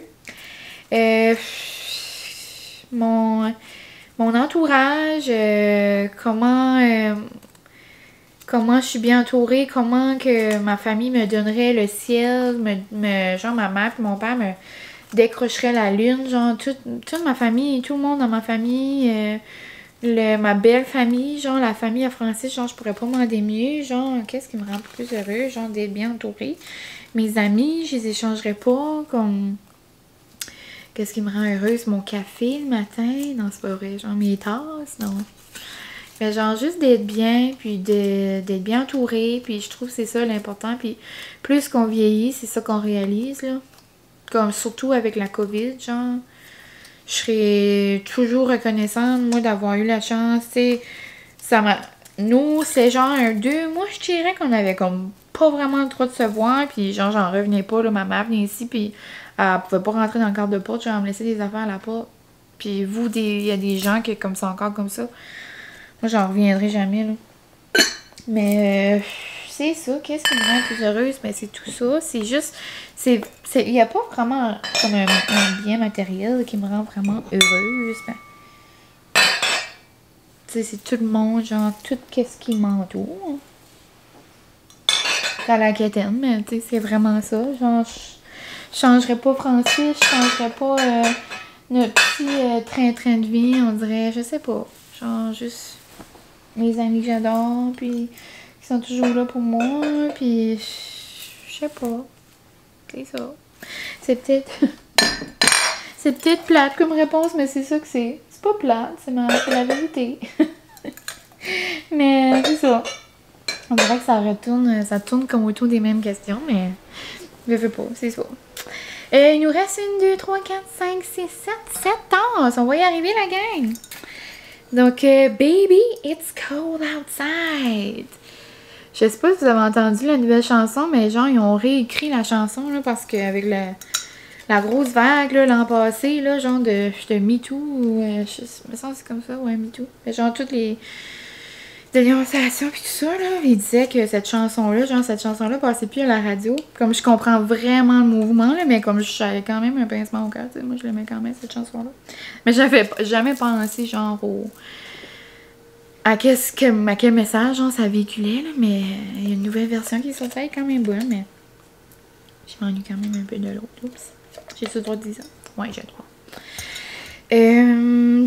Speaker 1: Mon entourage, comment je suis bien entourée, comment que ma famille me donnerait le ciel, genre ma mère et mon père me décrocheraient la lune, genre toute ma famille, tout le monde dans ma famille, ma belle famille, genre la famille à Francis, genre je pourrais pas demander mieux, genre qu'est-ce qui me rend plus heureuse, genre d'être bien entourée. Mes amis, je les échangerais pas, comme... Qu'est-ce qui me rend heureuse? Mon café le matin? Non, c'est pas vrai. Genre mes tasses? Non. Mais genre juste d'être bien, puis d'être bien entourée, puis je trouve que c'est ça l'important. Puis plus qu'on vieillit, c'est ça qu'on réalise, là. Comme surtout avec la COVID, genre. Je serais toujours reconnaissante, moi, d'avoir eu la chance, tu sais. Ça m'a... Nous, c'est genre 2 mois, je dirais qu'on avait comme pas vraiment le droit de se voir, puis genre j'en revenais pas, là. Ma mère venait ici, puis... elle pouvait pas rentrer dans le cadre de porte, genre elle me laissait des affaires à la porte. Puis vous, il y a des gens qui comme ça encore comme ça. Moi, j'en reviendrai jamais, là. Mais c'est ça. Qu'est-ce qui me rend plus heureuse? Ben, c'est tout ça. C'est juste... il n'y a pas vraiment comme un bien matériel qui me rend vraiment heureuse. Ben, tu sais, c'est tout le monde, genre, tout qu'est-ce qui m'entoure. Dans la quétaine, mais tu sais, c'est vraiment ça. Genre, je changerais pas Francis, je changerais pas notre petit train-train de vie, on dirait, je sais pas. Genre, juste mes amis que j'adore, puis qui sont toujours là pour moi, puis je sais pas. C'est ça. C'est peut-être... c'est peut-être plate comme réponse, mais c'est ça que c'est. C'est pas plate, c'est la vérité. Mais c'est ça. On dirait que ça tourne comme autour des mêmes questions, mais je veux pas, c'est ça. Il nous reste 1, 2, 3, 4, 5, 6, 7 tasses. On va y arriver, la gang. Donc, Baby, it's cold outside. Je sais pas si vous avez entendu la nouvelle chanson, mais genre, ils ont réécrit la chanson, là, parce qu'avec la grosse vague, là, l'an passé, là, genre de MeToo, je me sens c'est comme ça, ouais, MeToo. Genre, toutes les dénonciations puis tout ça, là, ils disaient que cette chanson-là passait plus à la radio. Comme je comprends vraiment le mouvement, là, mais comme j'avais quand même un pincement au cœur, tu sais, moi, je l'aimais quand même, cette chanson-là. Mais j'avais jamais pensé, genre, à quel message genre, ça véhiculait, là, mais il y a une nouvelle version qui est sortie, elle est quand même bonne, mais je m'ennuie quand même un peu de l'autre. Oups. J'ai-tu le droit de dire ça? Ouais, j'ai le droit.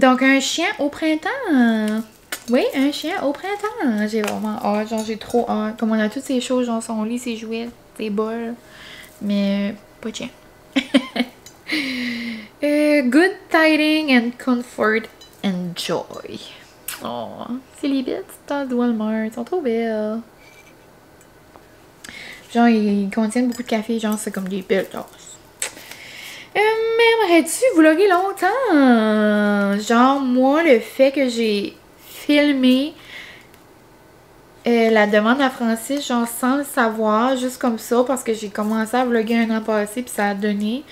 Speaker 1: Donc, un chien au printemps. Oui, un chien au printemps. J'ai vraiment hâte, genre j'ai trop hâte. Comme on a toutes ces choses, genre son lit, ses jouets, ses bols, mais pas de chien. Good tidings and comfort and joy. Oh, c'est les belles petites tasses de Walmart. Elles sont trop belles. Genre, ils contiennent beaucoup de café. Genre, c'est comme des belles tasses. Mais aimerais-tu vlogger longtemps? Genre, moi, le fait que j'ai filmé la demande à Francis, genre, sans le savoir, juste comme ça, parce que j'ai commencé à vlogger un an passé, puis ça a donné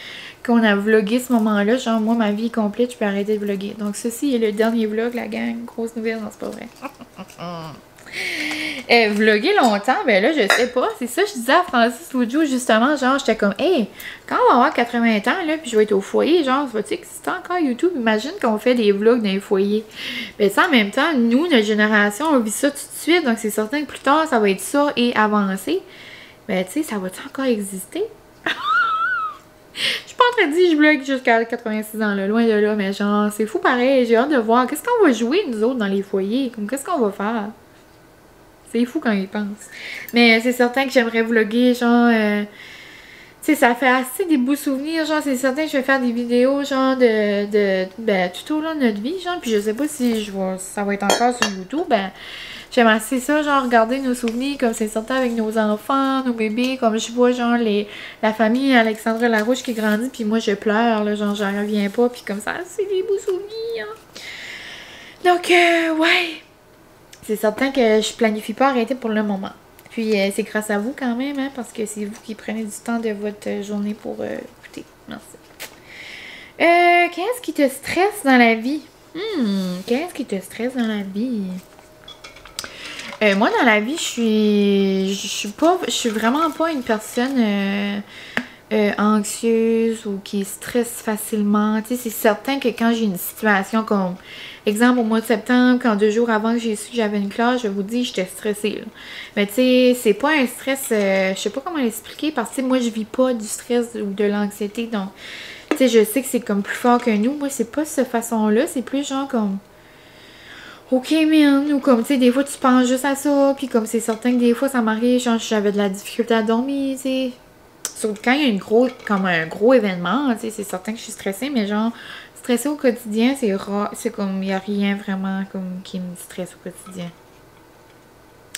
Speaker 1: qu'on a vlogué ce moment-là. Genre, moi, ma vie est complète, je peux arrêter de vlogger. Donc, ceci est le dernier vlog, la gang. Grosse nouvelle, non, c'est pas vrai. Vlogger longtemps, ben là, je sais pas. C'est ça, je disais à Francis l'autre jour, justement, genre, j'étais comme, hey, quand on va avoir 80 ans, là, puis je vais être au foyer, genre, ça va-tu exister encore YouTube? Imagine qu'on fait des vlogs dans les foyers. Ben, ça, en même temps, nous, notre génération, on vit ça tout de suite, donc c'est certain que plus tard, ça va être ça et avancer. Ben, tu sais, ça va-tu encore exister? Je suis pas en train de dire que je vlog jusqu'à 86 ans, là, loin de là, mais genre, c'est fou pareil. J'ai hâte de voir qu'est-ce qu'on va jouer, nous autres, dans les foyers. Comme, qu'est-ce qu'on va faire? C'est fou quand ils pensent. Mais c'est certain que j'aimerais vlogger, genre, tu sais, ça fait assez des beaux souvenirs, genre, c'est certain que je vais faire des vidéos, genre, ben, tout au long de notre vie, genre, puis je sais pas si ça va être encore sur YouTube, ben, j'aime assez ça, genre, regarder nos souvenirs, comme c'est certain avec nos enfants, nos bébés, comme je vois, genre, la famille Alexandra Larouche qui grandit, puis moi, je pleure, là, genre, j'en reviens pas, puis comme ça, c'est des beaux souvenirs. Donc, ouais. C'est certain que je planifie pas arrêter pour le moment. Puis c'est grâce à vous quand même, hein, parce que c'est vous qui prenez du temps de votre journée pour écouter. Merci. Qu'est-ce qui te stresse dans la vie? Qu'est-ce qui te stresse dans la vie? Moi, dans la vie, je suis vraiment pas une personne anxieuse ou qui stresse facilement. Tu sais, c'est certain que quand j'ai une situation comme... Exemple, au mois de septembre, quand 2 jours avant que j'ai su que j'avais une classe, je vous dis, j'étais stressée. Là. Mais tu sais, c'est pas un stress, je sais pas comment l'expliquer, parce que moi, je vis pas du stress ou de l'anxiété. Donc, tu sais, je sais que c'est comme plus fort que nous. Moi, c'est pas de cette façon-là. C'est plus genre comme... OK, man. Ou comme, tu sais, des fois, tu penses juste à ça. Puis comme c'est certain que des fois, ça m'arrive, genre, j'avais de la difficulté à dormir, tu sais. Sauf quand il y a un gros événement, tu sais, c'est certain que je suis stressée, mais genre... Stressée au quotidien, c'est rare. C'est comme, il n'y a rien vraiment comme qui me stresse au quotidien.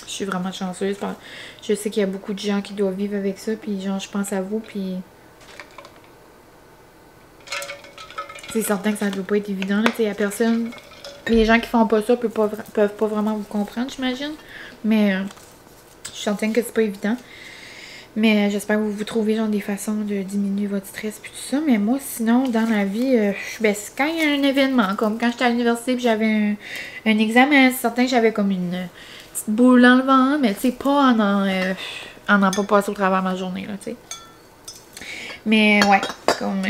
Speaker 1: Je suis vraiment chanceuse. Je sais qu'il y a beaucoup de gens qui doivent vivre avec ça. Puis genre, je pense à vous. Puis c'est certain que ça ne doit pas être évident. Il y a personne. Les gens qui font pas ça peuvent pas vraiment vous comprendre, j'imagine. Mais je suis certaine que c'est pas évident. Mais j'espère que vous trouvez genre des façons de diminuer votre stress puis tout ça. Mais moi, sinon, dans la vie, ben, quand il y a un événement, comme quand j'étais à l'université et j'avais un examen, c'est certain que j'avais comme une petite boule dans le ventre, mais tu sais, pas en pas passer au travers de ma journée, là, tu sais. Mais ouais, comme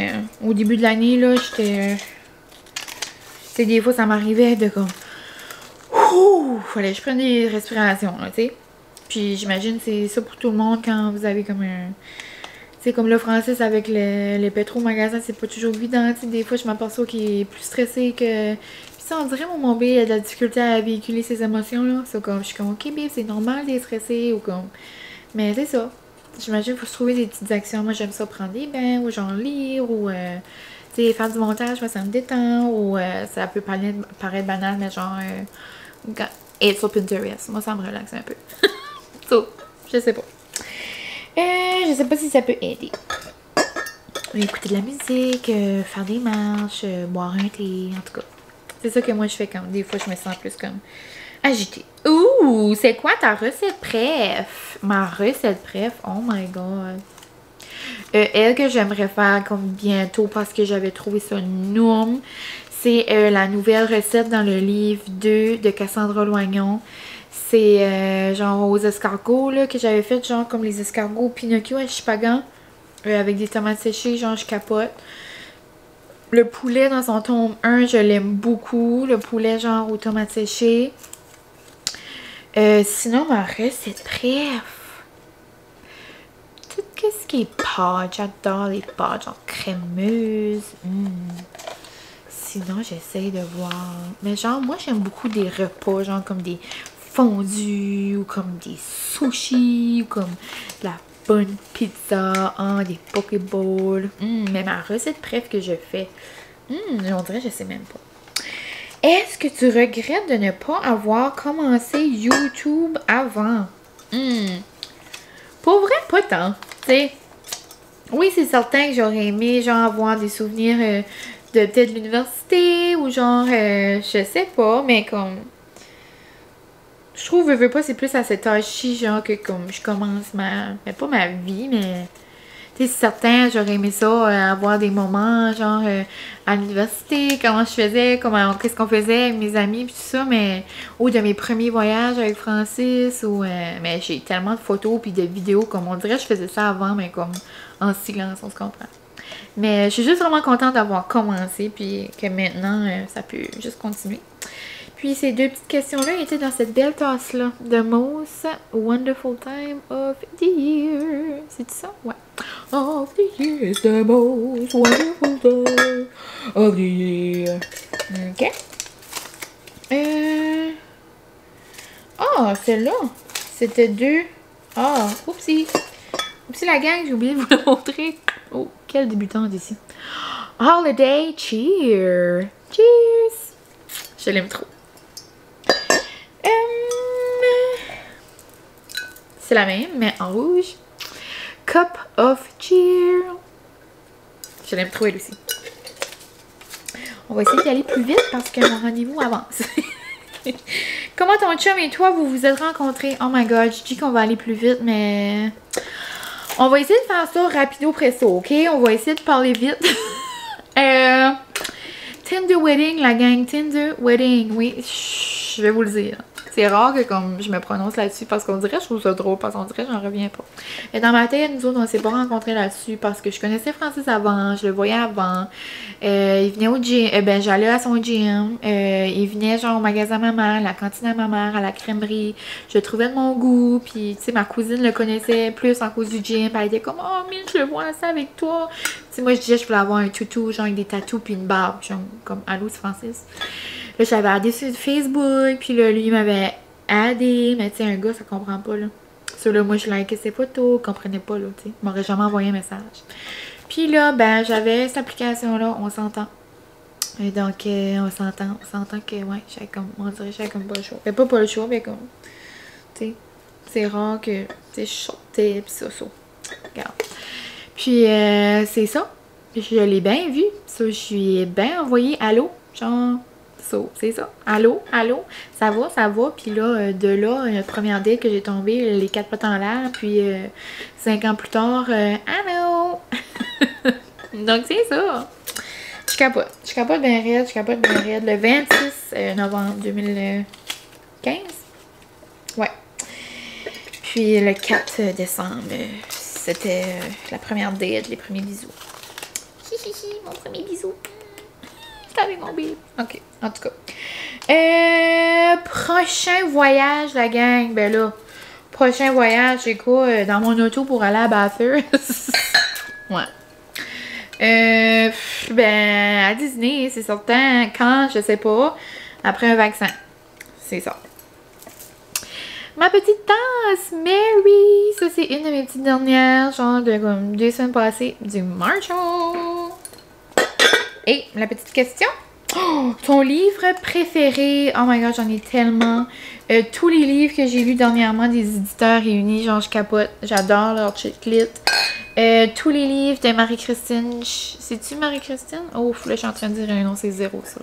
Speaker 1: au début de l'année, là, j'étais... tu sais, des fois, ça m'arrivait de comme... Ouh! Fallait que je prenne des respirations, là, tu sais. Puis j'imagine c'est ça pour tout le monde quand vous avez comme un... Tu sais, comme le Francis avec le pétro magasin, c'est pas toujours évident. Tu sais, des fois, je m'aperçois qu'il est plus stressé que... Puis ça, on dirait, mon bébé a de la difficulté à véhiculer ses émotions, là. C'est comme, je suis comme, OK, bébé, c'est normal d'être stressé ou comme... Mais c'est ça. J'imagine qu'il faut se trouver des petites actions. Moi, j'aime ça prendre des bains ou genre lire ou... tu sais, faire du montage, moi, ça me détend. Ou ça peut paraître banal, mais genre... être sur Pinterest. Moi, ça me relaxe un peu. So, je sais pas. Je sais pas si ça peut aider. écouter de la musique, faire des marches, boire un thé, en tout cas. C'est ça que moi je fais quand des fois je me sens plus comme agitée. Ouh, c'est quoi ta recette préf? Ma recette préf, oh my god. Elle que j'aimerais faire comme bientôt parce que j'avais trouvé ça énorme. C'est la nouvelle recette dans le livre 2 de Cassandra Loignon. C'est genre aux escargots là, que j'avais fait, genre comme les escargots Pinocchio à Chupagan. Avec des tomates séchées, genre je capote. Le poulet dans son tome 1, je l'aime beaucoup. Le poulet genre aux tomates séchées. Sinon, ma recette bref. Tout ce qui est pâtes, j'adore les pâtes, genre crémeuses. Sinon, j'essaye de voir. Mais genre, moi j'aime beaucoup des repas, genre comme des fondus, ou comme des sushis, ou comme de la bonne pizza, des pokéballs. Mais ma recette préf que je fais, on dirait que je sais même pas. Est-ce que tu regrettes de ne pas avoir commencé YouTube avant? Pour vrai, pas tant. T'sais, oui, c'est certain que j'aurais aimé genre avoir des souvenirs de peut-être l'université ou genre, je sais pas, mais comme... Je trouve, veux pas, c'est plus à cet âge-ci, genre, que comme je commence mais pas ma vie, mais... Tu sais, c'est certain, j'aurais aimé ça, avoir des moments, genre, à l'université, comment je faisais, qu'est-ce qu'on faisait avec mes amis, pis tout ça, mais... Ou de mes premiers voyages avec Francis, ou... mais j'ai tellement de photos puis de vidéos, comme on dirait, je faisais ça avant, mais comme en silence, on se comprend. Mais je suis juste vraiment contente d'avoir commencé, puis que maintenant, ça peut juste continuer. Puis ces deux petites questions-là étaient dans cette belle tasse-là. The most wonderful time of the year. C'est ça? Ouais. Of the year is the most wonderful time of the year. OK. Celle-là. C'était deux. Oupsie. Oupsie la gang, j'ai oublié de vous la montrer. Oh, quel débutant ici. Holiday cheer. Cheers. Je l'aime trop. C'est la même, mais en rouge. Cup of Cheer. Je l'aime trop, elle aussi. On va essayer d'y aller plus vite parce que mon rendez-vous avance. Comment ton chum et toi, vous vous êtes rencontrés? Oh my god, je dis qu'on va aller plus vite, mais... On va essayer de faire ça rapido presto, ok? On va essayer de parler vite. Tinder Wedding, la gang. Tinder Wedding, oui. Je vais vous le dire. C'est rare que comme je me prononce là-dessus parce qu'on dirait que je trouve ça drôle, parce qu'on dirait que j'en reviens pas. Mais dans ma tête, nous autres, on s'est pas rencontrés là-dessus parce que je connaissais Francis avant, je le voyais avant. Il venait au gym, j'allais à son gym. Il venait genre au magasin à ma mère, la cantine à ma mère, à la crèmerie. Je le trouvais de mon goût, puis tu sais, ma cousine le connaissait plus en cause du gym. Elle était comme, oh, mais je le vois ça avec toi. Tu sais, moi, je disais, je voulais avoir un toutou, genre avec des tatous puis une barbe, genre comme, allô, c'est Francis. Là, j'avais addé sur Facebook, puis là, lui, il m'avait addé, mais tu sais, un gars, ça comprend pas, là. Ça, là, moi, je likais ses photos, comprenait pas, là, tu sais. Il m'aurait jamais envoyé un message. Puis là, j'avais cette application-là, on s'entend. Et donc, on s'entend que, ouais, j'avais comme, on dirait, j'avais comme pas le choix. Mais pas le choix, mais comme, tu sais, c'est rare que, tu sais, je sortais, pis ça. Regarde. Puis, c'est ça. Je l'ai bien vu. Ça, je lui ai bien envoyé allô, genre... c'est ça. Allô? Ça va. Puis là, de là, notre première date que j'ai tombé, les 4 pattes en l'air. Puis 5 ans plus tard, allô? Donc, c'est ça. Je capote bien raide. Le 26 novembre 2015. Ouais. Puis le 4 décembre, c'était la première date, les premiers bisous. Hihihi, mon premier bisou. Avec mon bébé. Ok, en tout cas. Prochain voyage, la gang. Ben là, prochain voyage, c'est quoi? Dans mon auto pour aller à Bathurst. Ouais. À Disney, c'est certain. Quand, je sais pas. Après un vaccin. C'est ça. Ma petite tasse, Mary. Ça, c'est une de mes petites dernières, genre de comme 2 semaines passées, du Marshall. Et la petite question. Oh, ton livre préféré? Oh my god, j'en ai tellement. Tous les livres que j'ai lus dernièrement des éditeurs réunis, genre je capote. J'adore leur chiclite. Tous les livres de Marie-Christine. C'est-tu Marie-Christine? Oh, là, je suis en train de dire un nom, c'est zéro, ça.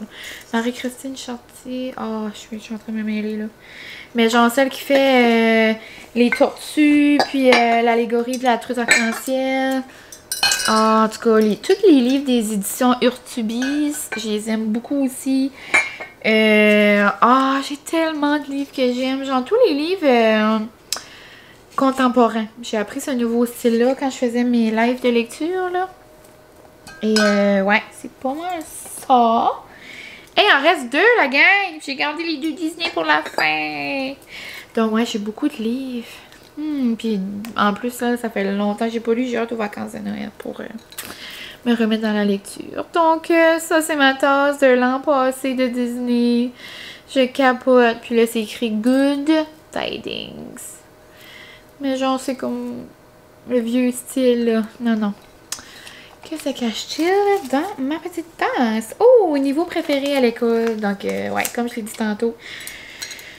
Speaker 1: Marie-Christine Chartier. Oh, je suis en train de me mêler, là. Mais genre celle qui fait les tortues, puis l'allégorie de la truite arc-en-ciel. En tout cas, tous les livres des éditions Urtubis, je les aime beaucoup aussi. J'ai tellement de livres que j'aime. Genre tous les livres contemporains. J'ai appris ce nouveau style-là quand je faisais mes lives de lecture, là. Et ouais, c'est pas mal ça. Et il en reste 2, la gang! J'ai gardé les 2 Disney pour la fin. Donc ouais, j'ai beaucoup de livres. Puis en plus, là, ça fait longtemps que j'ai pas lu. J'ai hâte aux vacances de Noël pour me remettre dans la lecture. Donc ça, c'est ma tasse de l'an passé de Disney. Je capote. Puis là, c'est écrit Good Tidings. Mais genre, c'est comme le vieux style, là. Non. Que se cache-t-il dans ma petite tasse? Oh, niveau préféré à l'école. Donc, ouais, comme je l'ai dit tantôt,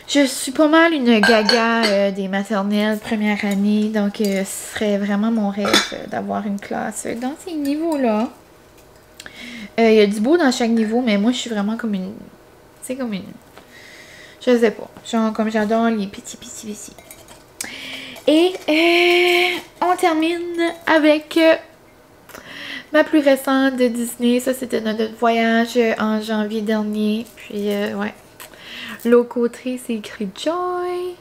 Speaker 1: je suis pas mal une gaga des maternelles première année. Donc, ce serait vraiment mon rêve d'avoir une classe dans ces niveaux-là. Il y a du beau dans chaque niveau, mais moi, je suis vraiment comme une... C'est comme une... Je sais pas. Genre, comme j'adore les petits. Et on termine avec... ma plus récente de Disney, ça c'était notre voyage en janvier dernier. Puis ouais, l'eau-côté c'est écrit Joy.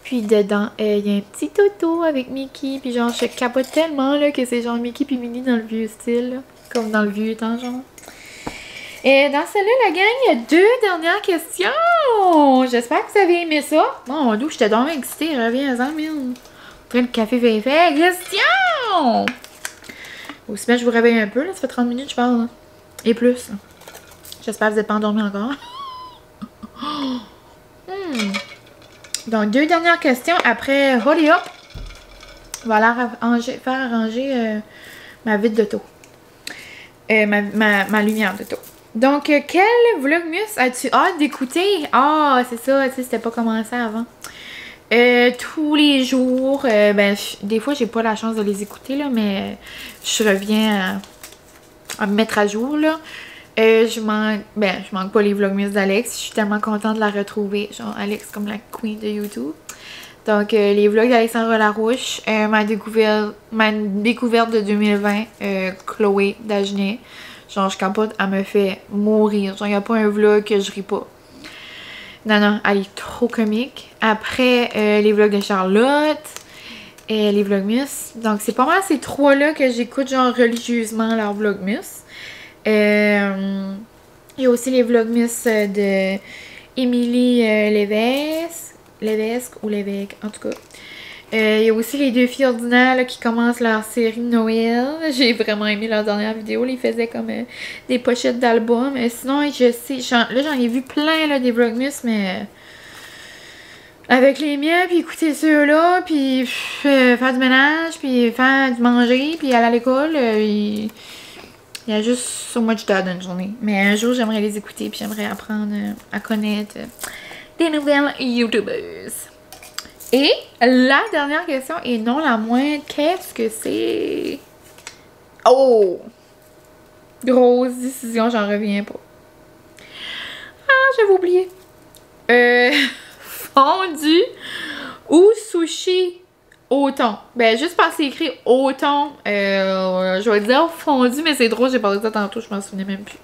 Speaker 1: Puis dedans, il y a un petit auto avec Mickey. Puis genre, je capote tellement là, que c'est genre Mickey puis Minnie dans le vieux style. Là, comme dans le vieux temps genre. Et dans celle-là, la gang, il y a 2 dernières questions. J'espère que vous avez aimé ça. Mon Dieu, j'étais donc excitée. Reviens-en, mille. Après le café fait. Question! Aussi bien je vous réveille un peu, là, ça fait 30 minutes je parle. Là. Et plus. J'espère que vous n'êtes pas endormis encore. Donc, 2 dernières questions. Après, holly up. On va faire arranger ma vitre d'auto. Ma lumière d'auto. Donc, quel vlogmus as-tu hâte d'écouter? Ah, c'est ça, tu sais, c'était pas commencé avant. Tous les jours, des fois j'ai pas la chance de les écouter là, mais je reviens à me mettre à jour là. Je manque pas les vlogmas d'Alex, je suis tellement contente de la retrouver, genre Alex comme la queen de YouTube. Donc les vlogs d'Alexandre Larouche, ma découverte de 2020, Chloé Dagenet, genre je capote, elle me fait mourir, genre y a pas un vlog que je ris pas. Non, elle est trop comique. Après, les vlogs de Charlotte et les vlogmas. Donc, c'est pas mal ces 3-là que j'écoute, genre, religieusement, leurs vlogmas. Il y a aussi les vlogmas de Émilie Lévesque ou Lévesque, en tout cas. Il y a aussi les 2 filles ordinaires là, qui commencent leur série de Noël. J'ai vraiment aimé leur dernière vidéo. Ils faisaient comme des pochettes d'albums. Sinon, je sais, là j'en ai vu plein là, des vlogmas, mais avec les miens, puis écouter ceux-là, puis faire du ménage, puis faire du manger, puis aller à l'école. Il y a juste so much dans une journée. Mais un jour, j'aimerais les écouter, puis j'aimerais apprendre à connaître des nouvelles YouTubers. Et la dernière question, et non la moindre, qu'est-ce que c'est? Oh! Grosse décision, j'en reviens pas. Ah, j'avais oublié. Fondu ou sushi au thon? Ben, juste parce que c'est écrit au thon, je vais dire fondu, mais c'est drôle, j'ai parlé de ça tantôt, je m'en souvenais même plus.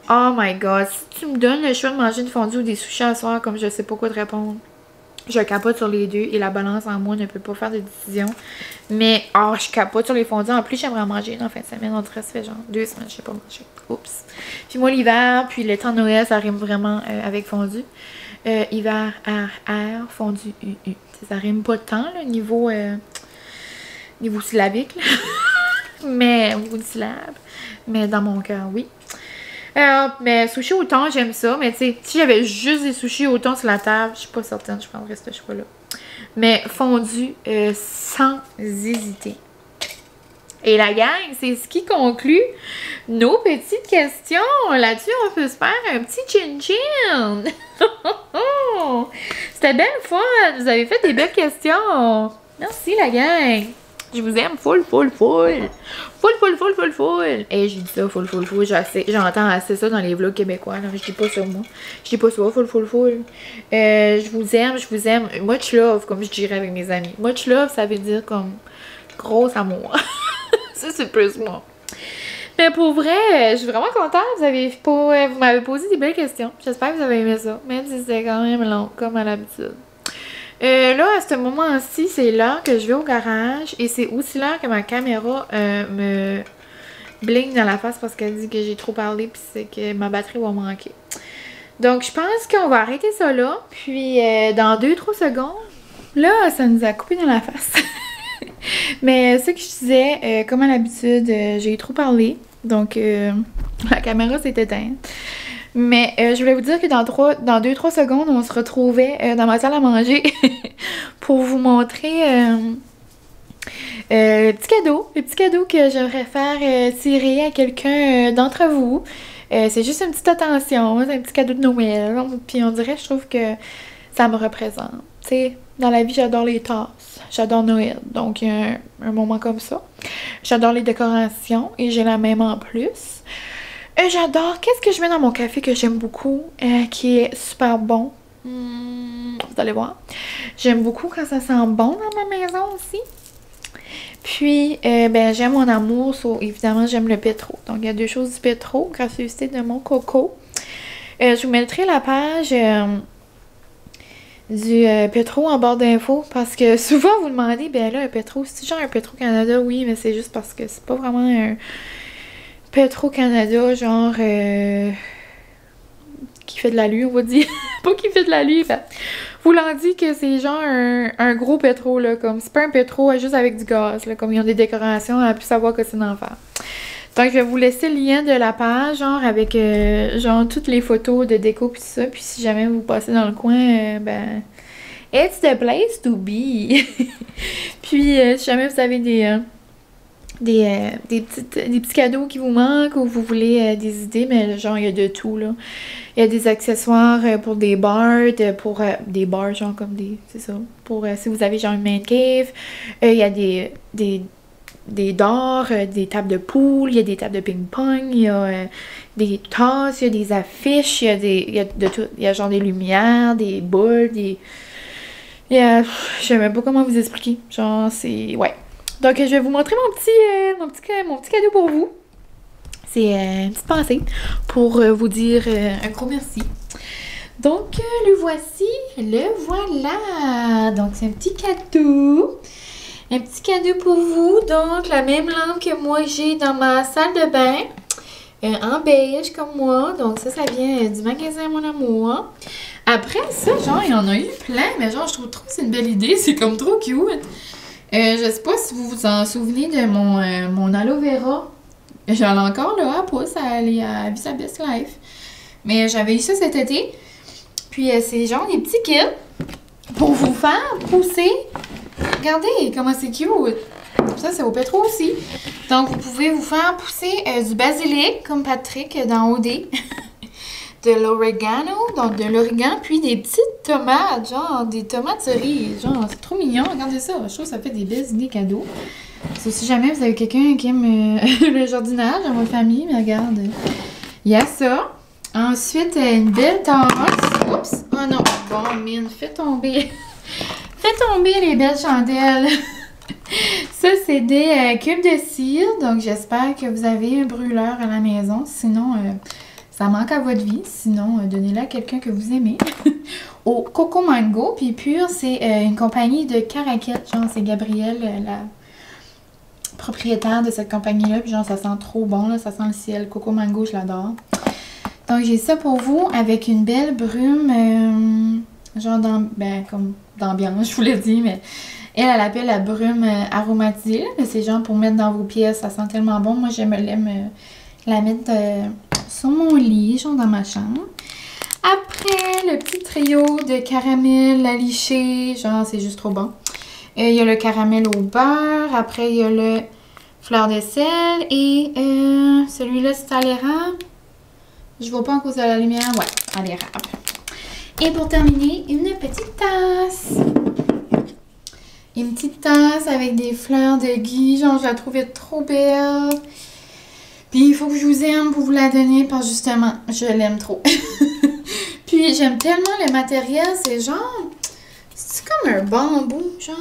Speaker 1: Oh my god, si tu me donnes le choix de manger une fondue ou des sushis à soir, comme je sais pas quoi te répondre. Je capote sur les 2 et la balance en moi ne peut pas faire de décision. Mais, je capote sur les fondus. En plus, j'aimerais en manger une en fin de semaine. On dirait que ça fait genre 2 semaines, je sais pas manger. Oups. Puis moi, l'hiver, puis le temps de Noël, ça rime vraiment avec fondu. Hiver, air, fondu, u. Ça rime pas tant, là, niveau syllabique. Là. Mais, au niveau de syllabe. Mais dans mon cœur, oui. Mais sushi au thon, j'aime ça. Mais tu sais, si j'avais juste des sushis au thon sur la table, je suis pas certaine, je prendrais ce choix-là. Mais fondu, sans hésiter. Et la gang, c'est ce qui conclut nos petites questions. Là-dessus, on peut se faire un petit chin-chin. C'était bien le fun. Vous avez fait des belles questions. Merci la gang. Je vous aime full, full, full. Full, full, full, full, full. Et j'ai dit ça, full, full, full. J'entends assez ça dans les vlogs québécois. Là. Je dis pas ça, moi. Je dis pas ça, full, full, full. Je vous aime, je vous aime. Much love, comme je dirais avec mes amis. Much love, ça veut dire comme gros amour. Ça, c'est plus moi. Mais pour vrai, je suis vraiment contente. Vous m'avez posé des belles questions. J'espère que vous avez aimé ça. Même si c'était quand même long, comme à l'habitude. Là, à ce moment-ci, c'est l'heure que je vais au garage. Et c'est aussi l'heure que ma caméra me bling dans la face parce qu'elle dit que j'ai trop parlé. Puis c'est que ma batterie va manquer. Donc, je pense qu'on va arrêter ça là. Puis, dans 2-3 secondes, là, ça nous a coupé dans la face. Mais ce que je disais, comme à l'habitude, j'ai trop parlé. Donc, la caméra s'est éteinte. Mais je voulais vous dire que dans 2-3 secondes, on se retrouvait dans ma salle à manger pour vous montrer le petit cadeau que j'aimerais faire tirer à quelqu'un d'entre vous. C'est juste une petite attention, c'est un petit cadeau de Noël. Puis on dirait, je trouve que ça me représente. Tu sais, dans la vie, j'adore les tasses. J'adore Noël. Donc, il y a un moment comme ça. J'adore les décorations et j'ai la même en plus. J'adore. Qu'est-ce que je mets dans mon café que j'aime beaucoup, qui est super bon. Vous allez voir. J'aime beaucoup quand ça sent bon dans ma maison aussi. Puis, j'aime mon amour. Évidemment, j'aime le pétro. Donc, il y a 2 choses du pétro, gracieuseté de mon coco. Je vous mettrai la page du pétro en barre d'infos parce que souvent, vous demandez, ben là, un pétro, c'est genre un Petro-Canada? Oui, mais c'est juste parce que c'est pas vraiment un Petro-Canada, genre qui fait de la lue, on va dire. Pas qui fait de la lue, ben, voulant dire que c'est genre un gros pétro, là, comme c'est pas un pétro juste avec du gaz, là, comme ils ont des décorations, on a pu savoir que c'est l'enfer. Donc, je vais vous laisser le lien de la page, genre avec genre toutes les photos de déco pis tout ça, puis si jamais vous passez dans le coin, ben, it's the place to be. Puis, si jamais vous avez des petits cadeaux qui vous manquent ou vous voulez des idées, mais genre il y a de tout là. Il y a des accessoires pour des bars, pour des bars genre comme des, c'est ça, pour si vous avez genre une man cave. Il y a des dards, des tables de pool, il y a des tables de ping-pong, il y a des tasses, il y a des affiches, il y a de tout, il y a genre des lumières, des boules, je sais même pas comment vous expliquer. Genre c'est, ouais. Donc, je vais vous montrer mon petit cadeau pour vous. C'est une petite pensée pour vous dire un gros merci. Donc, le voici. Le voilà. Donc, c'est un petit cadeau. Un petit cadeau pour vous. Donc, la même lampe que moi, j'ai dans ma salle de bain. En beige, comme moi. Donc, ça vient du magasin Mon Amour. Après ça, genre, il y en a eu plein. Mais genre, je trouve trop que c'est une belle idée. C'est comme trop cute. Je sais pas si vous vous en souvenez de mon aloe vera. J'en ai encore là à pouce, elle est à Vie sa best life. Mais j'avais eu ça cet été. Puis c'est genre des petits kits pour vous faire pousser. Regardez comment c'est cute. Ça, c'est au pétro aussi. Donc, vous pouvez vous faire pousser du basilic, comme Patrick dans OD. De l'oregano, donc de l'origan, puis des petites tomates, genre des tomates cerises. Genre, c'est trop mignon. Regardez ça. Je trouve que ça fait des belles idées cadeaux. So, si jamais vous avez quelqu'un qui aime le jardinage dans votre famille, mais regarde, il y a ça. Ensuite, une belle tasse. Oups! Oh non! Bon, mine, fais tomber. Fais tomber les belles chandelles. Ça, c'est des cubes de cire. Donc, j'espère que vous avez un brûleur à la maison. Sinon, ça manque à votre vie. Sinon, donnez-la à quelqu'un que vous aimez. Au Coco Mango. Puis Pure, c'est une compagnie de caraquettes. Genre, c'est Gabrielle, la propriétaire de cette compagnie-là. Puis genre, ça sent trop bon, là. Ça sent le ciel. Coco Mango, je l'adore. Donc, j'ai ça pour vous avec une belle brume. Genre, comme d'ambiance, je vous l'ai dit. Mais elle appelle la brume aromatisée. C'est genre pour mettre dans vos pièces. Ça sent tellement bon. Moi, l'aime la mettre sur mon lit, genre dans ma chambre. Après, le petit trio de caramel à licher, genre c'est juste trop bon. Il y a le caramel au beurre, après il y a le fleur de sel et celui-là c'est à l'érable. Je vois pas en cause de la lumière, ouais, à l'érable. Et pour terminer, une petite tasse. Une petite tasse avec des fleurs de gui. Genre, je la trouvais trop belle. Puis, il faut que je vous aime pour vous la donner parce que justement, je l'aime trop. Puis, j'aime tellement le matériel. C'est genre... C'est comme un bambou, genre...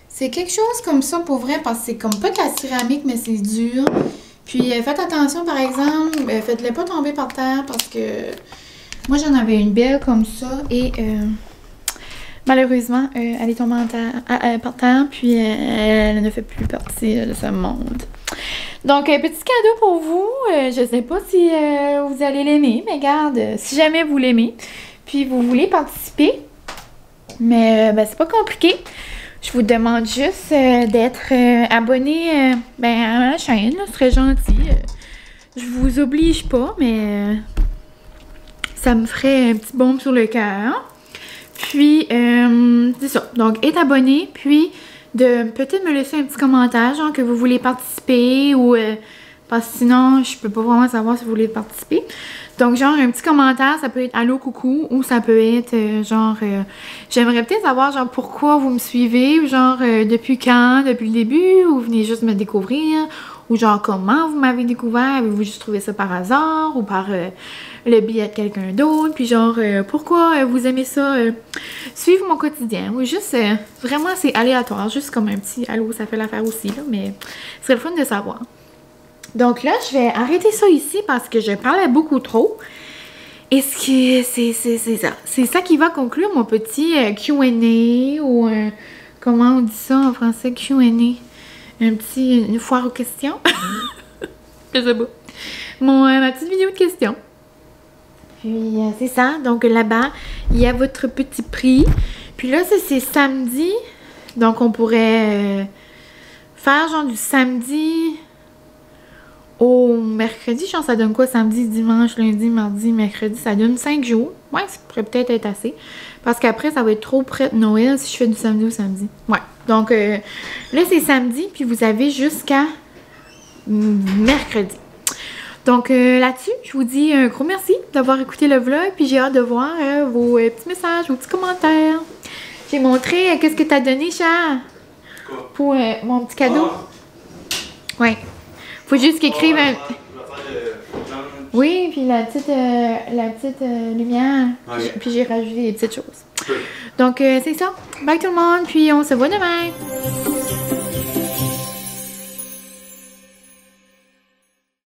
Speaker 1: C'est quelque chose comme ça pour vrai parce que c'est comme pas de la céramique, mais c'est dur. Puis, faites attention, par exemple, faites-le pas tomber par terre parce que... Moi, j'en avais une belle comme ça et... malheureusement, elle est tombée par terre, puis elle ne fait plus partie de ce monde. Donc, petit cadeau pour vous. Je sais pas si vous allez l'aimer, mais regarde, si jamais vous l'aimez, puis vous voulez participer, mais ben, c'est pas compliqué. Je vous demande juste d'être abonné à ma chaîne, là, ce serait gentil. Je vous oblige pas, mais ça me ferait un petit baume sur le cœur. Puis, c'est ça. Donc, être abonné, puis de peut-être me laisser un petit commentaire, genre que vous voulez participer ou... parce que sinon, je peux pas vraiment savoir si vous voulez participer. Donc, genre, un petit commentaire, ça peut être « Allô, coucou » ou ça peut être j'aimerais peut-être savoir, genre, pourquoi vous me suivez, ou genre, depuis quand, depuis le début, ou vous venez juste me découvrir, ou genre, comment vous m'avez découvert, avez-vous juste trouvé ça par hasard, ou par le biais de quelqu'un d'autre, puis genre, pourquoi vous aimez ça, suivre mon quotidien, ou juste, vraiment, c'est aléatoire, juste comme un petit « Allô, ça fait l'affaire aussi », là, mais ce serait le fun de savoir. Donc là, je vais arrêter ça ici parce que je parlais beaucoup trop. Et c'est ça. C'est ça qui va conclure mon petit Q&A ou comment on dit ça en français, Q&A? Une foire aux questions. Je sais pas. Ma petite vidéo de questions. Puis c'est ça. Donc là-bas, il y a votre petit prix. Puis là, c'est samedi. Donc on pourrait faire genre du samedi... au mercredi, genre ça donne quoi? Samedi, dimanche, lundi, mardi, mercredi, ça donne 5 jours. Ouais, ça pourrait peut-être être assez. Parce qu'après, ça va être trop près de Noël si je fais du samedi au samedi. Ouais. Donc, là, c'est samedi, puis vous avez jusqu'à mercredi. Donc, là-dessus, je vous dis un gros merci d'avoir écouté le vlog, puis j'ai hâte de voir vos petits messages, vos petits commentaires. J'ai montré qu'est-ce que t'as donné, Charles? Quoi? Pour mon petit cadeau. Ouais. Faut juste qu'il écrive un... Oui, puis la petite lumière. Okay. Puis j'ai rajouté des petites choses. Okay. Donc, c'est ça. Bye tout le monde, puis on se voit demain.